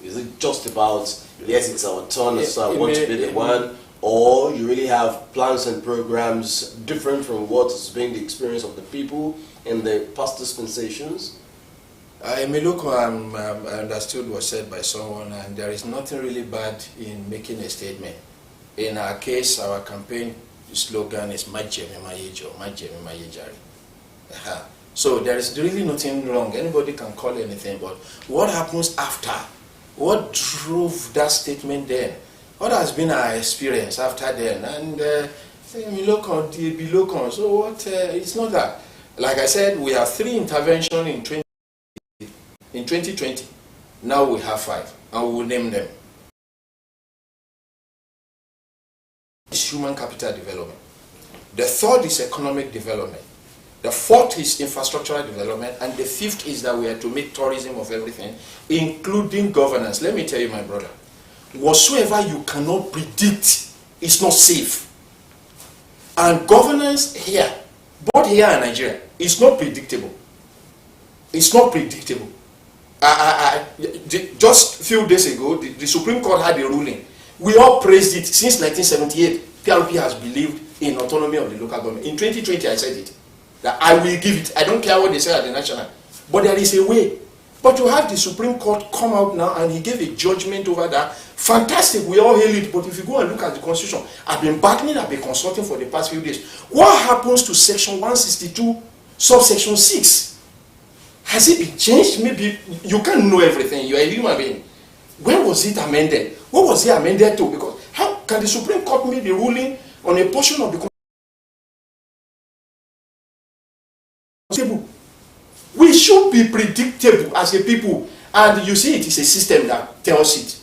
Is it just about, yes, it's our turn, so I want to be the one, or you really have plans and programs different from what has been the experience of the people in the past dispensations? Emiloko, I understood, was said by someone, and there is nothing really bad in making a statement. In our case, our campaign slogan is Majemi Mayejo, Majemi Mayejari. So there is really nothing wrong. Anybody can call anything, but what happens after? What drove that statement then? What has been our experience after then? And Emiloko, so what? It's not that. Like I said, we have 3 interventions in 2020. Now we have 5, and we will name them. It's human capital development. The 3rd is economic development. The 4th is infrastructural development, and the 5th is that we are to make tourism of everything, including governance. Let me tell you, my brother, whatsoever you cannot predict is not safe. And governance here, both here and Nigeria, is not predictable. It's not predictable. Just a few days ago, the Supreme Court had a ruling. We all praised it. Since 1978, PRP has believed in autonomy of the local government. In 2020, I said it, that I will give it. I don't care what they say at the national. But there is a way. But to have the Supreme Court come out now and he gave a judgment over that, fantastic, we all hail it. But if you go and look at the Constitution, I've been battling, I've been consulting for the past few days. What happens to Section 162, subsection 6? Has it been changed? Maybe you can't know everything. You are a human being. When was it amended? What was it amended to? Because how can the Supreme Court make the ruling on a portion of the Constitution? We should be predictable as a people, and you see it is a system that tells it.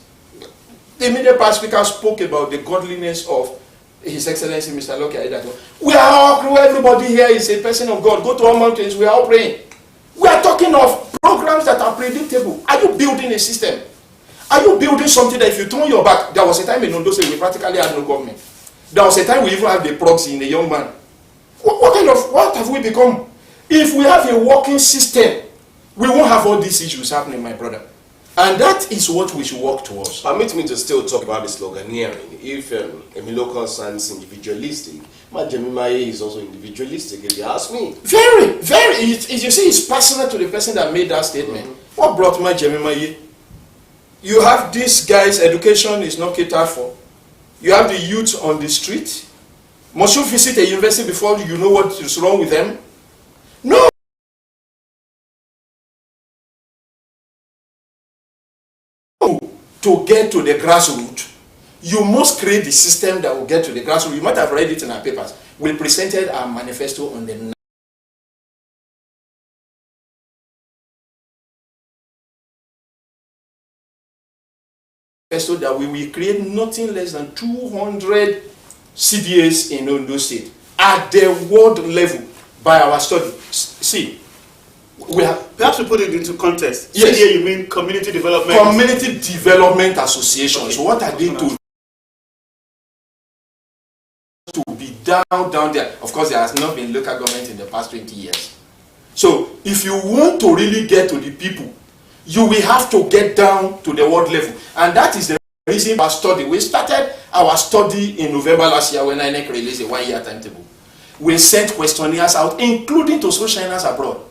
The immediate past speaker spoke about the godliness of His Excellency Mr. Loki Adedato. We are all, everybody here is a person of God. Go to all mountains, we are all praying. We are talking of programs that are predictable. Are you building a system? Are you building something that if you turn your back? There was a time in Ondo State we practically had no government. There was a time we even had the proxy in a young man. What have we become? If we have a working system, we won't have all these issues happening, my brother. And that is what we should work towards. Permit me to still talk about the sloganeering. If Emiloko sounds individualistic, Majemimaye is also individualistic, if you ask me. Very, very. You see, it's personal to the person that made that statement. What brought Majemimaye? You have these guys, education is not catered for. You have the youth on the street. Must you visit a university before you know what is wrong with them? No. To get to the grassroots, you must create the system that will get to the grassroots. You might have read it in our papers. We presented our manifesto on the manifesto that we will create nothing less than 200 CDAs in Ondo State at the world level by our study. See, we have perhaps to put it into context. Yes. CDA, you mean community development? Community development associations. So what are they to be down there? Of course, there has not been local government in the past 20 years. So if you want to really get to the people, you will have to get down to the world level. And that is the reason our study. We started our study in November last year when INEC released a 1-year timetable. We sent questionnaires out, including to social shiners abroad.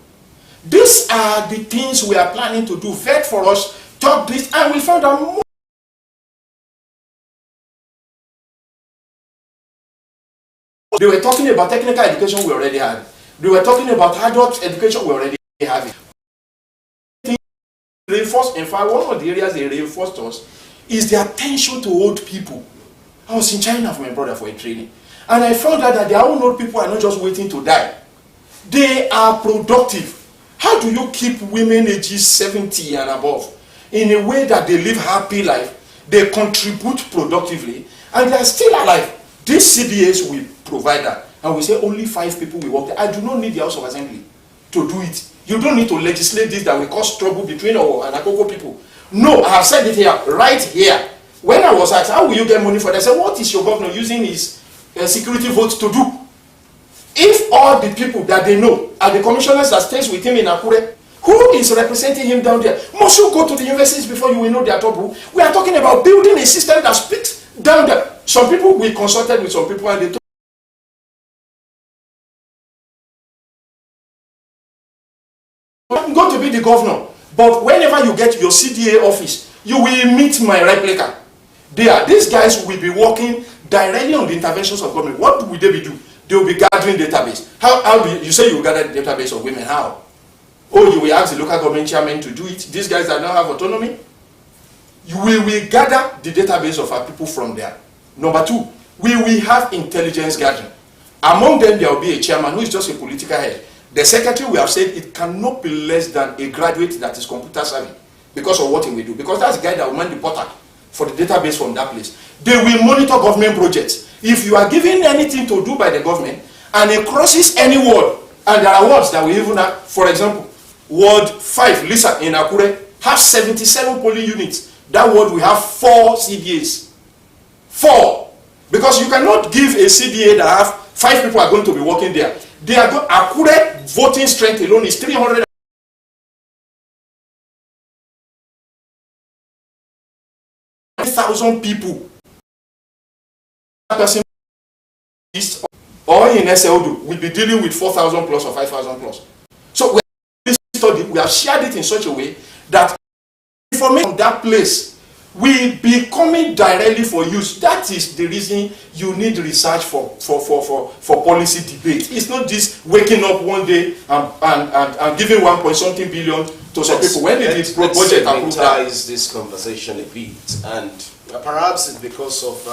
These are the things we are planning to do. Vet for us, talk this, and we found out more. They were talking about technical education we already had. They were talking about adult education we already have. Reinforced, in fact, one of the areas they reinforced us is the attention to old people. I was in China for my brother for a training. And I found out that their own old people are not just waiting to die. They are productive. How do you keep women ages 70 and above in a way that they live happy life, they contribute productively, and they are still alive? These CDAs will provide that. And we say only 5 people will work there. I do not need the House of Assembly to do it. You don't need to legislate this that will cause trouble between our and Akoko people. No, I have said it here, right here. When I was asked, how will you get money for that? I said, what is your governor using his security votes to do? If all the people that they know are the commissioners that stays with him in Akure, who is representing him down there? Must you go to the universities before you will know their trouble? We are talking about building a system that speaks down there. Some people, we consulted with some people and they told I'm going to be the governor, but whenever you get your CDA office, you will meet my replica. These guys will be working directly on the interventions of government. What will they be doing? They will be gathering database. How do you say you will gather the database of women? How? Oh, you will ask the local government chairman to do it. These guys that don't have autonomy. We will gather the database of our people from there. Number 2, we will have intelligence gathering. Among them, there will be a chairman who is just a political head. The secretary, we have said, it cannot be less than a graduate that is computer savvy because of what he will do. Because that's the guy that will man the portal for the database from that place. They will monitor government projects. If you are given anything to do by the government and it crosses any ward, and there are wards that we even have, for example, Ward 5, Lisa in Akure, have 77 polling units. That ward we have 4 CDAs. 4. Because you cannot give a CDA that have 5 people are going to be working there. They are Akure voting strength alone is 300,000 people. Person or in SLD will be dealing with 4,000 plus or 5,000 plus. So we have shared it in such a way that information from that place will be coming directly for use. That is the reason you need research for policy debate. It's not just waking up one day and giving 1.something billion to some people. When they did budget ties this conversation a bit, and perhaps it's because of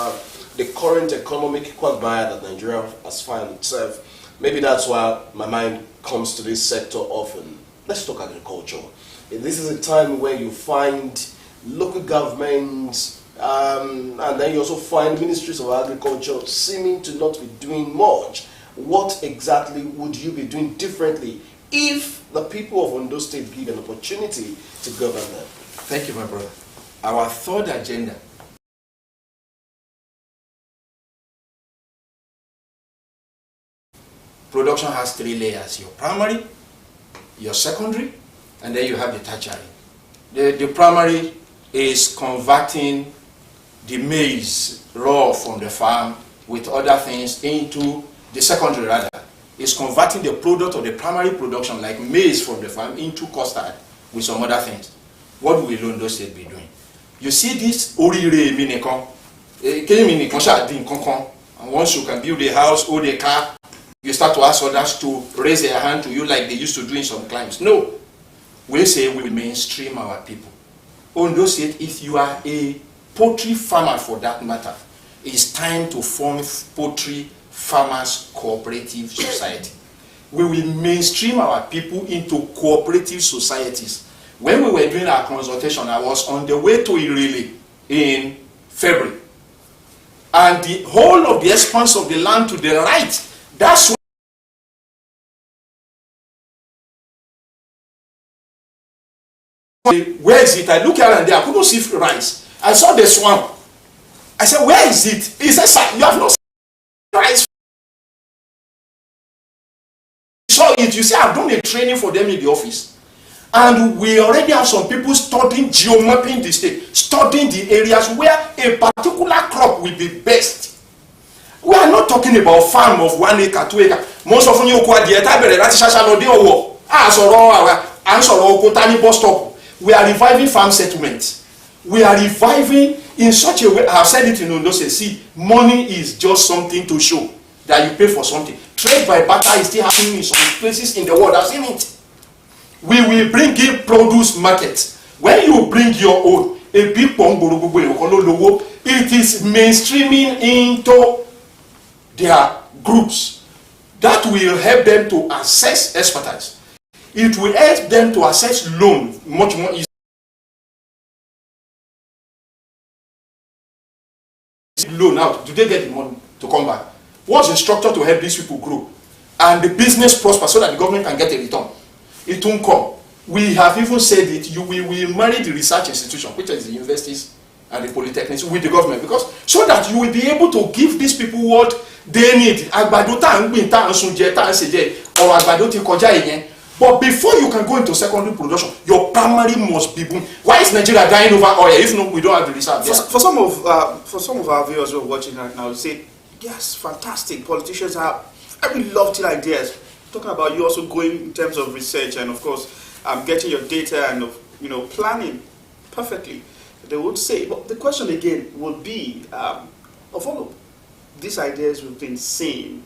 the current economic quagmire that Nigeria has found itself. Maybe that's why my mind comes to this sector often. Let's talk agriculture. This is a time where you find local governments and then you also find ministries of agriculture seeming to not be doing much. What exactly would you be doing differently if the people of Ondo State give an opportunity to govern them? Thank you, my brother. Our third agenda production has 3 layers: your primary, your secondary, and then you have the tertiary. The primary is converting the maize raw from the farm with other things into the secondary, rather. Is converting the product of the primary production like maize from the farm into custard with some other things. What will Ondo State be doing? You see this orire minikon, and once you can build a house or a car, you start to ask others to raise their hand to you like they used to do in some climes. No. We say we mainstream our people. Ondo State, if you are a poultry farmer for that matter, it's time to form poultry farmers cooperative society. We will mainstream our people into cooperative societies. When we were doing our consultation, I was on the way to Irele in February. And the whole of the expanse of the land to the right, that's where is it? I look around and there, I couldn't see rice. I saw the swamp. I said, where is it? He said, sir, you have no rice. You saw it, you say, I've done a training for them in the office. And we already have some people studying geomapping the state, studying the areas where a particular crop will be best. We are not talking about farm of 1 acre, 2 acre. Most of you we are reviving farm settlements. We are reviving in such a way. I have said it in Ondo State. See, money is just something to show that you pay for something. Trade by barter is still happening in some places in the world. I've seen it. We will bring in produce markets. When you bring your own, a big It is mainstreaming into their groups. That will help them to access expertise. It will help them to access loan much more easily. Loan out, do they get the money to come back? What's the structure to help these people grow and the business prosper so that the government can get a return? It won't come. We have even said it. We will marry the research institution, which is the universities and the polytechnics, with the government, because so that you will be able to give these people what they need. But before you can go into secondary production, your primary must be boom. Why is Nigeria dying over oil? If not, we don't have the research. For some of our viewers who are watching right now, they say, yes, fantastic. Politicians have very lofty ideas. Talking about you also going in terms of research and, of course, getting your data and planning perfectly. They would say, but the question again would be, of all of these ideas we've been seeing,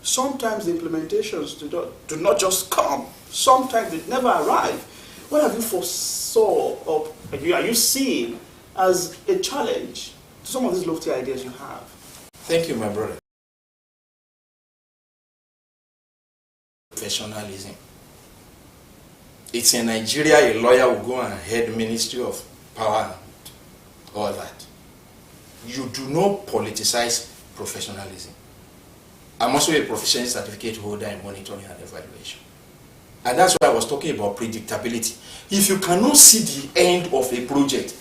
sometimes the implementations do not just come. Sometimes they never arrive. What have you foresaw or are you seeing as a challenge to some of these lofty ideas you have? Thank you, my brother. Professionalism. It's in Nigeria a lawyer will go and head Ministry of Power and all that. You do not politicize professionalism. I'm also a proficiency certificate holder in monitoring and evaluation. And that's why I was talking about predictability. If you cannot see the end of a project,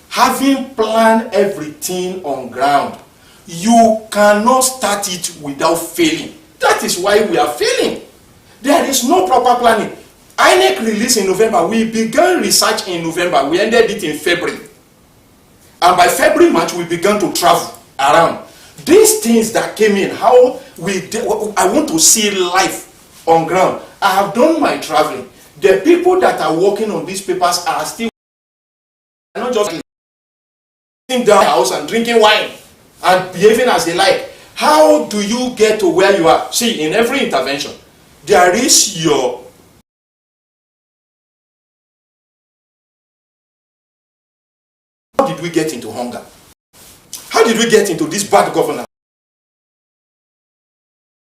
having planned everything on ground, you cannot start it without failing. That is why we are failing. There is no proper planning. INEC released in November. We began research in November. We ended it in February. And by February, March, we began to travel around. These things that came in, how I want to see life on ground. I have done my traveling. The people that are working on these papers are still not just sitting down in the house and drinking wine and behaving as they like. How do you get to where you are? See, in every intervention, there is your how did we get into hunger? How did we get into this bad governance?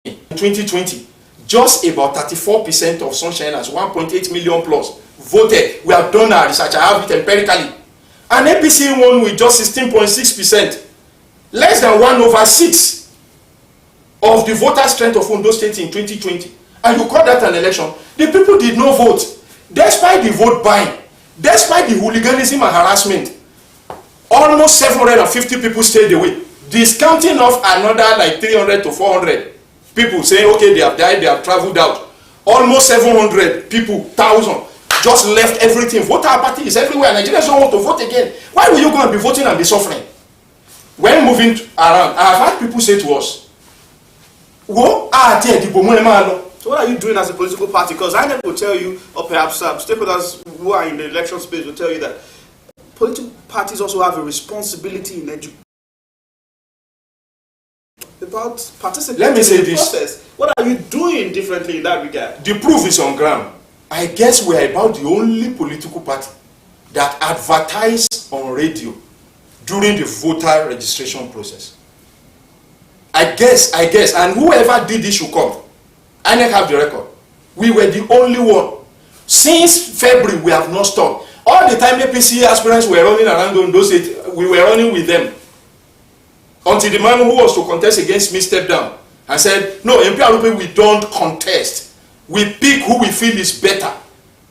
In 2020, just about 34% of Sunshiners, 1.8 million plus, voted. We have done our research. I have it empirically. And APC won with just 16.6%. Less than 1/6 of the voter strength of Ondo State in 2020. And you call that an election? The people did not vote. Despite the vote buying, despite the hooliganism and harassment, almost 750 people stayed away. Discounting of another like 300 to 400 people saying, okay, they have died, they have traveled out. Almost 700 people, 1,000, just left everything. Voter apathy is everywhere. Nigerians don't want to vote again. Why will you go and be voting and be suffering? When moving around, I have had people say to us, so what are you doing as a political party? Because I never will tell you, or perhaps stakeholders who are in the election space will tell you that political parties also have a responsibility in education about participating in the process. What are you doing differently in that regard? The proof is on ground. I guess we are about the only political party that advertised on radio during the voter registration process. I guess, and whoever did this should come. I don't have the record. We were the only one. Since February, we have not stopped. All the time APC aspirants were running around on those states, we were running with them. Until the man who was to contest against me stepped down and said, no, MP we don't contest. We pick who we feel is better.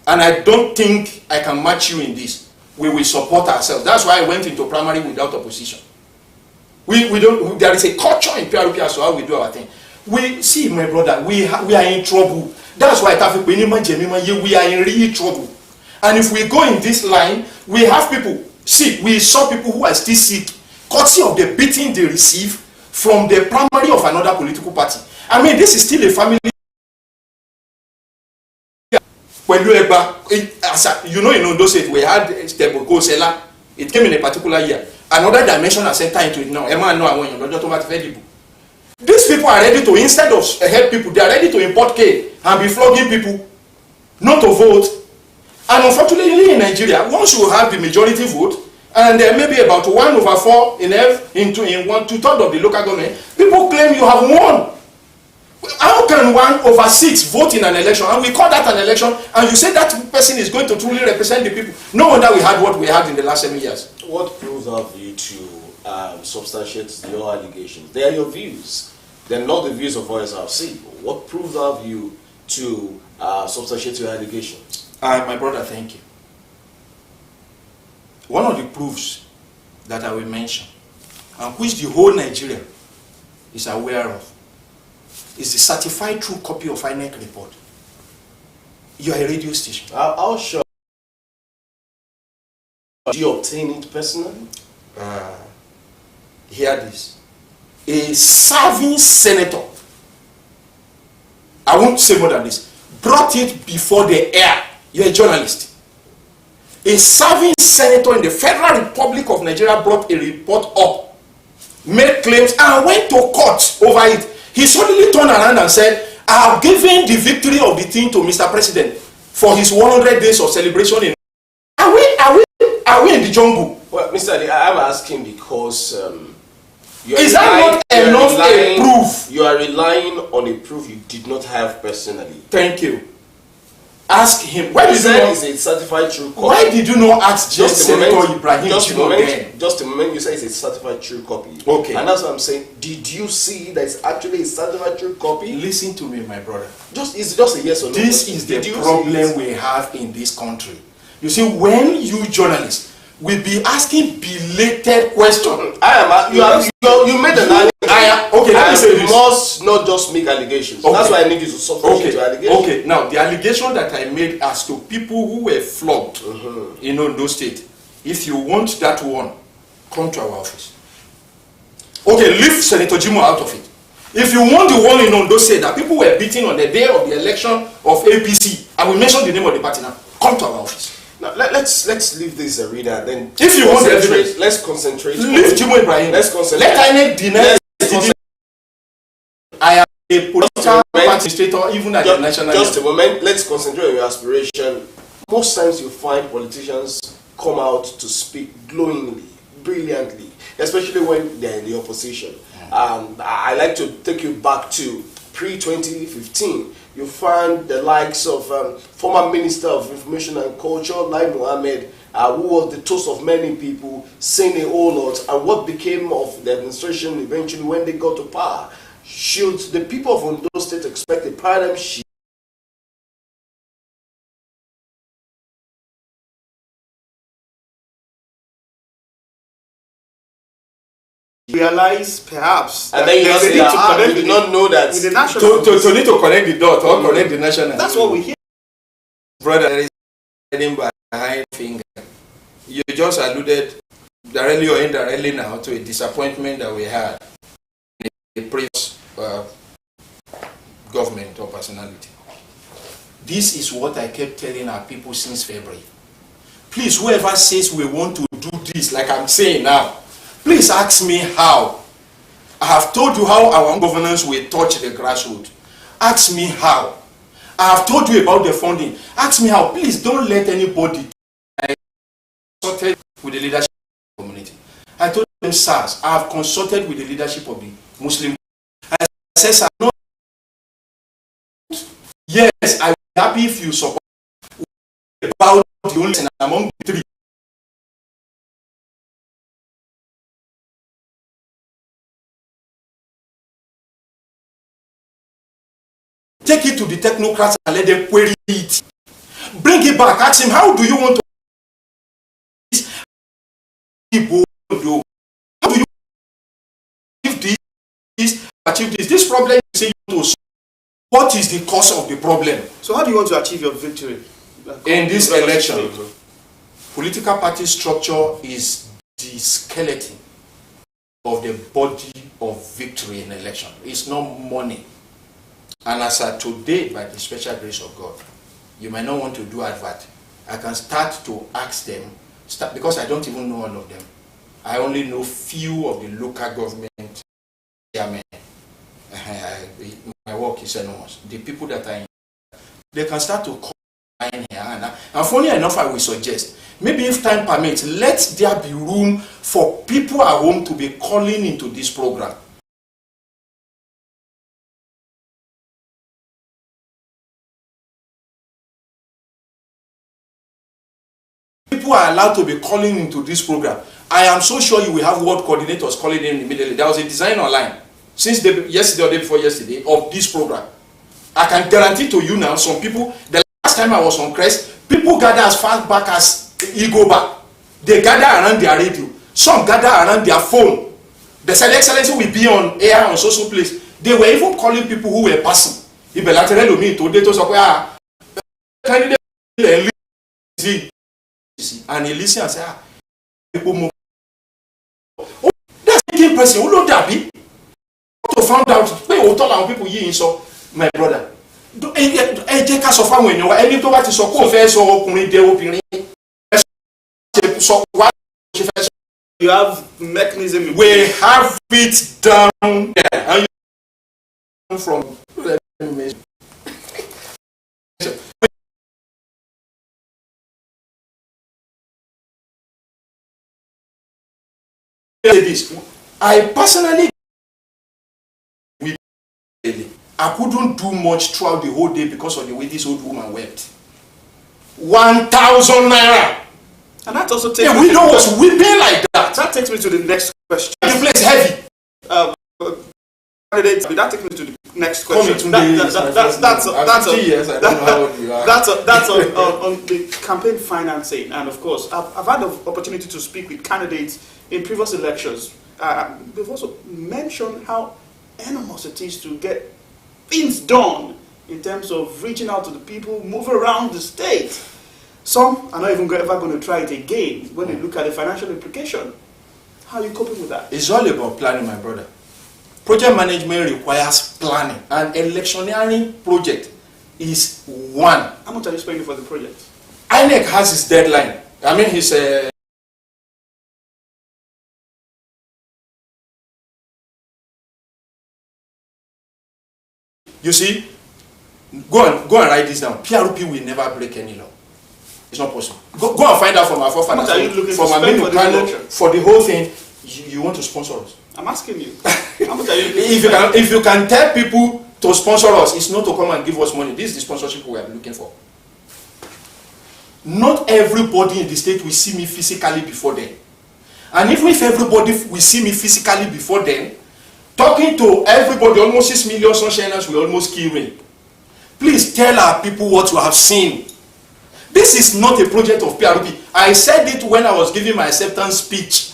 And I don't think I can match you in this. We will support ourselves. That's why I went into primary without opposition. There is a culture in PRP as to how we do our thing. We see, my brother, we are in trouble. That's why we are in real trouble. And if we go in this line, we have people sick. We saw people who are still sick, courtesy of the beating they receive from the primary of another political party. I mean, this is still a family. When you know, in Ondo State, we had Steboko Sela. It came in a particular year. Another dimension has entered into it now. These people are ready to, instead of help people, they are ready to import K and be flogging people not to vote. And unfortunately in Nigeria, once you have the majority vote and there may be about 1/4 in 1/2 of the local government, people claim you have won. How can 1/6 vote in an election, and we call that an election, and you say that person is going to truly represent the people? No wonder we had what we had in the last 7 years. What proves our view to substantiate your allegations? They are your views. They're not the views of Osrc. What proves our view to substantiate your allegations? My brother, thank you. One of the proofs that I will mention, and which the whole Nigeria is aware of, is the certified true copy of INEC report. You are a radio station. How sure? Do you obtain it personally? Hear this. A serving senator, I won't say more than this, brought it before the air. You're a journalist. A serving senator in the Federal Republic of Nigeria brought a report up, made claims, and went to court over it. He suddenly turned around and said, I have given the victory of the thing to Mr. President for his 100 days of celebration. Are we in the jungle? Well, Mr. Ali, I'm asking because is that not enough a proof? You are relying on a proof you did not have personally. Thank you. Ask him. Why did you is a certified true copy? Why did you not ask Senator Ibrahim? Just a moment. You say it's a certified true copy. Okay. And that's what I'm saying. Did you see that it's actually a certified true copy? Listen to me, my brother. It's just a yes or no. This is the problem we have in this country. You see, when you journalists will be asking belated questions. You made an allegation. Okay, let me say this. You must not just make allegations. Okay. That's why I need you to substantiate your allegations. Okay, now the allegation that I made as to people who were flogged in Ondo State, if you want that one, come to our office. Okay, leave Senator Jimo out of it. If you want the one in Ondo State that people were beating on the day of the election of APC, I will mention the name of the party now, come to our office. Now, let's leave this arena then. If you want evidence, let's concentrate. Leave Jimo Ibrahim. Let's concentrate. Let INEC deny. I am a political administrator, even at the national level. Just a moment. Let's concentrate on your aspiration. Most times you find politicians come out to speak glowingly, brilliantly, especially when they're in the opposition. I like to take you back to pre-2015. You find the likes of former Minister of Information and Culture, Lai Mohammed, who was the toast of many people, saying a whole lot, and what became of the administration eventually when they got to power. Should the people of Ondo State expect a paradigm shift? Realize perhaps and then you did not know that with the national to need to connect the dot or connect the national. That's what we hear. Brother, there is hiding behind finger. You just alluded directly or indirectly now to a disappointment that we had in the previous government or personality. This is what I kept telling our people since February. Please, whoever says we want to do this, like I'm saying now, please ask me how. I have told you how our governance will touch the grassroots. Ask me how. I have told you about the funding. Ask me how. Please don't let anybody. I consulted with the leadership of the community. I told them, SARS, I have consulted with the leadership of the Muslim. I said, sir, no. Yes, I will be happy if you support about the only thing among the three. Take it to the technocrats and let them query it. Bring it back. Ask him, how do you want to do? How do you achieve this? Achieve this? This problem you say you want to solve. What is the cause of the problem? So how do you want to achieve your victory? In this election, political party structure is the skeleton of the body of victory in election. It's not money. And as of today, by the special grace of God, you might not want to do advert. I can start to ask them, because I don't even know all of them. I only know few of the local government chairmen. My work is enormous. The people that are in, they can start to come in here. And funny enough, I will suggest, maybe if time permits, let there be room for people at home to be calling into this program. People are allowed to be calling into this program. I am so sure you will have ward coordinators calling in immediately. There was a design online since yesterday or day before yesterday of this program. I can guarantee to you now, some people, the last time I was on Crest, people gather as far back as Igoba. They gather around their radio. Some gather around their phone. They said, Excellency will be on air on social place. They were even calling people who were passing. And he listened and said, people move. Oh, that's the person who know that be to found out pé o tell àwọn people yìí so my brother ẹ jẹ́ ká sọ fáwọn èèyàn wa ẹni tó bá ti sọ kó fẹ́ sọ ọkùnrin dé obìnrin sọ wá ṣe fẹ́ sọ. You have mechanism. We have it down there and you from this. I personally, I couldn't do much throughout the whole day because of the way this old woman wept. 1,000 naira. And that also takes me. We don't was weeping like that. That takes me to the next question. The place heavy. That takes me to the next question. That's on the campaign financing, and of course, I've had the opportunity to speak with candidates in previous elections. They've also mentioned how enormous it is to get things done in terms of reaching out to the people, move around the state. Some are not even ever going to try it again when they look at the financial implication. How are you coping with that? It's all about planning, my brother. Project management requires planning. An electioneering project is one. How much are you spending for the project? INEC has its deadline. I mean, his you see, go and write this down. PRP will never break any law. It's not possible. Go and find out from our forefathers. How much are you looking from for the whole thing? You want to sponsor us? I'm asking you. How much are you looking if you can tell people to sponsor us, it's not to come and give us money. This is the sponsorship we are looking for. Not everybody in the state will see me physically before then. And even if everybody will see me physically before then, talking to everybody, almost 6 million sunshiners will almost kill me. Please tell our people what you have seen. This is not a project of PRP. I said it when I was giving my acceptance speech.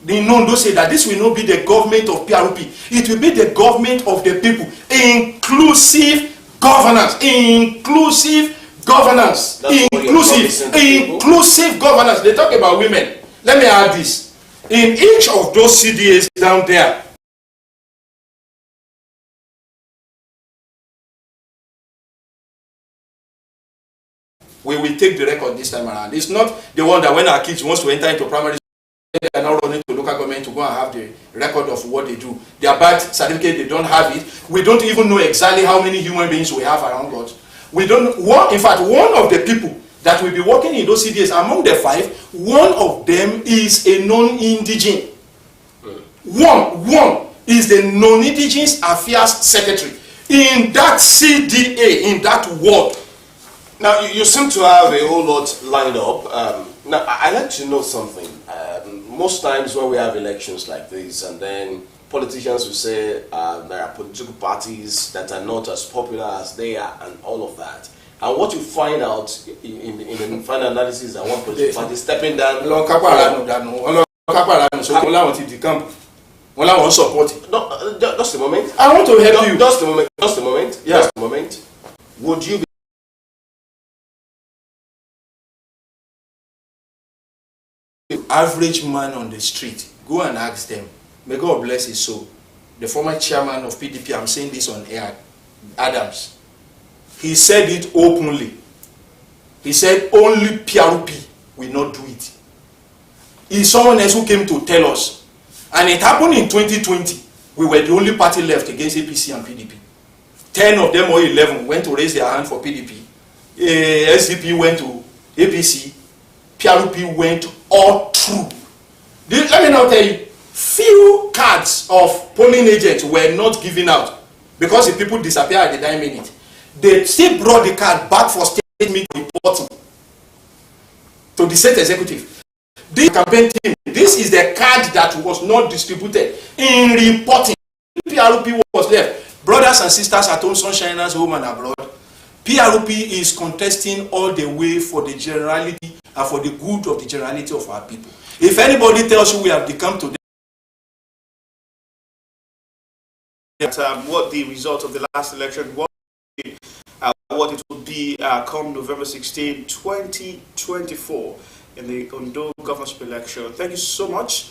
The Nondo said that this will not be the government of PRP. It will be the government of the people. Inclusive governance. Inclusive governance. Inclusive governance. They talk about women. Let me add this. In each of those CDAs down there, we will take the record this time around. It's not the one that when our kids wants to enter into primary school, they are now running to local government to go and have the record of what they do. Their birth certificate, they don't have it. We don't even know exactly how many human beings we have around us. We don't. In fact, one of the people that will be working in those CDs, among the 5, one of them is a non-indigent. One is the non-indigenous affairs secretary in that CDA, in that ward. Now, you seem to have a whole lot lined up. Now, I'd like to know something. Most times when we have elections like this, and then politicians will say there are political parties that are not as popular as they are, and all of that. And what you find out in the final analysis is that one political party stepping down. Just a moment. I want to help you. Just a moment. Just a moment. Yeah. Just a moment. Would you be average man on the street? Go and ask them. May God bless his soul. The former chairman of PDP, I'm saying this on air, Adams. He said it openly. He said only PRP will not do it. It's someone else who came to tell us. And it happened in 2020. We were the only party left against APC and PDP. 10 of them or 11 went to raise their hand for PDP. SDP went to APC. PRP went all through. Let me now tell you, few cards of polling agents were not given out because the people disappeared at the 9 minute. They still brought the card back for statement reporting to the state executive. This campaign team, this is the card that was not distributed in reporting. PRP was left. Brothers and sisters at home, sunshiners, home and abroad, PRP is contesting all the way for the generality and for the good of the generality of our people. If anybody tells you we have become to what the result of the last election was, what it will be come November 16, 2024 in the Ondo governorship election. Thank you so much.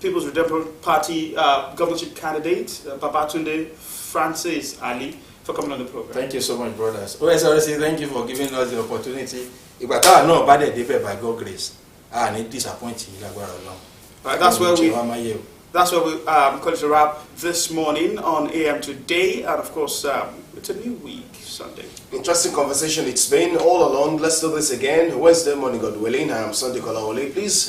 People's Redemption Party governorship candidate, Babatunde Francis Ali, for coming on the program. Thank you so much, brothers. Osrc, thank you for giving us the opportunity. If I can't know about it, by God's grace, I need disappointing. Right, that's where we call it a wrap this morning on AM Today, and of course, it's a new week, Sunday. Interesting conversation it's been all along. Let's do this again Wednesday morning, God willing. I am Sunday Kolawole. Please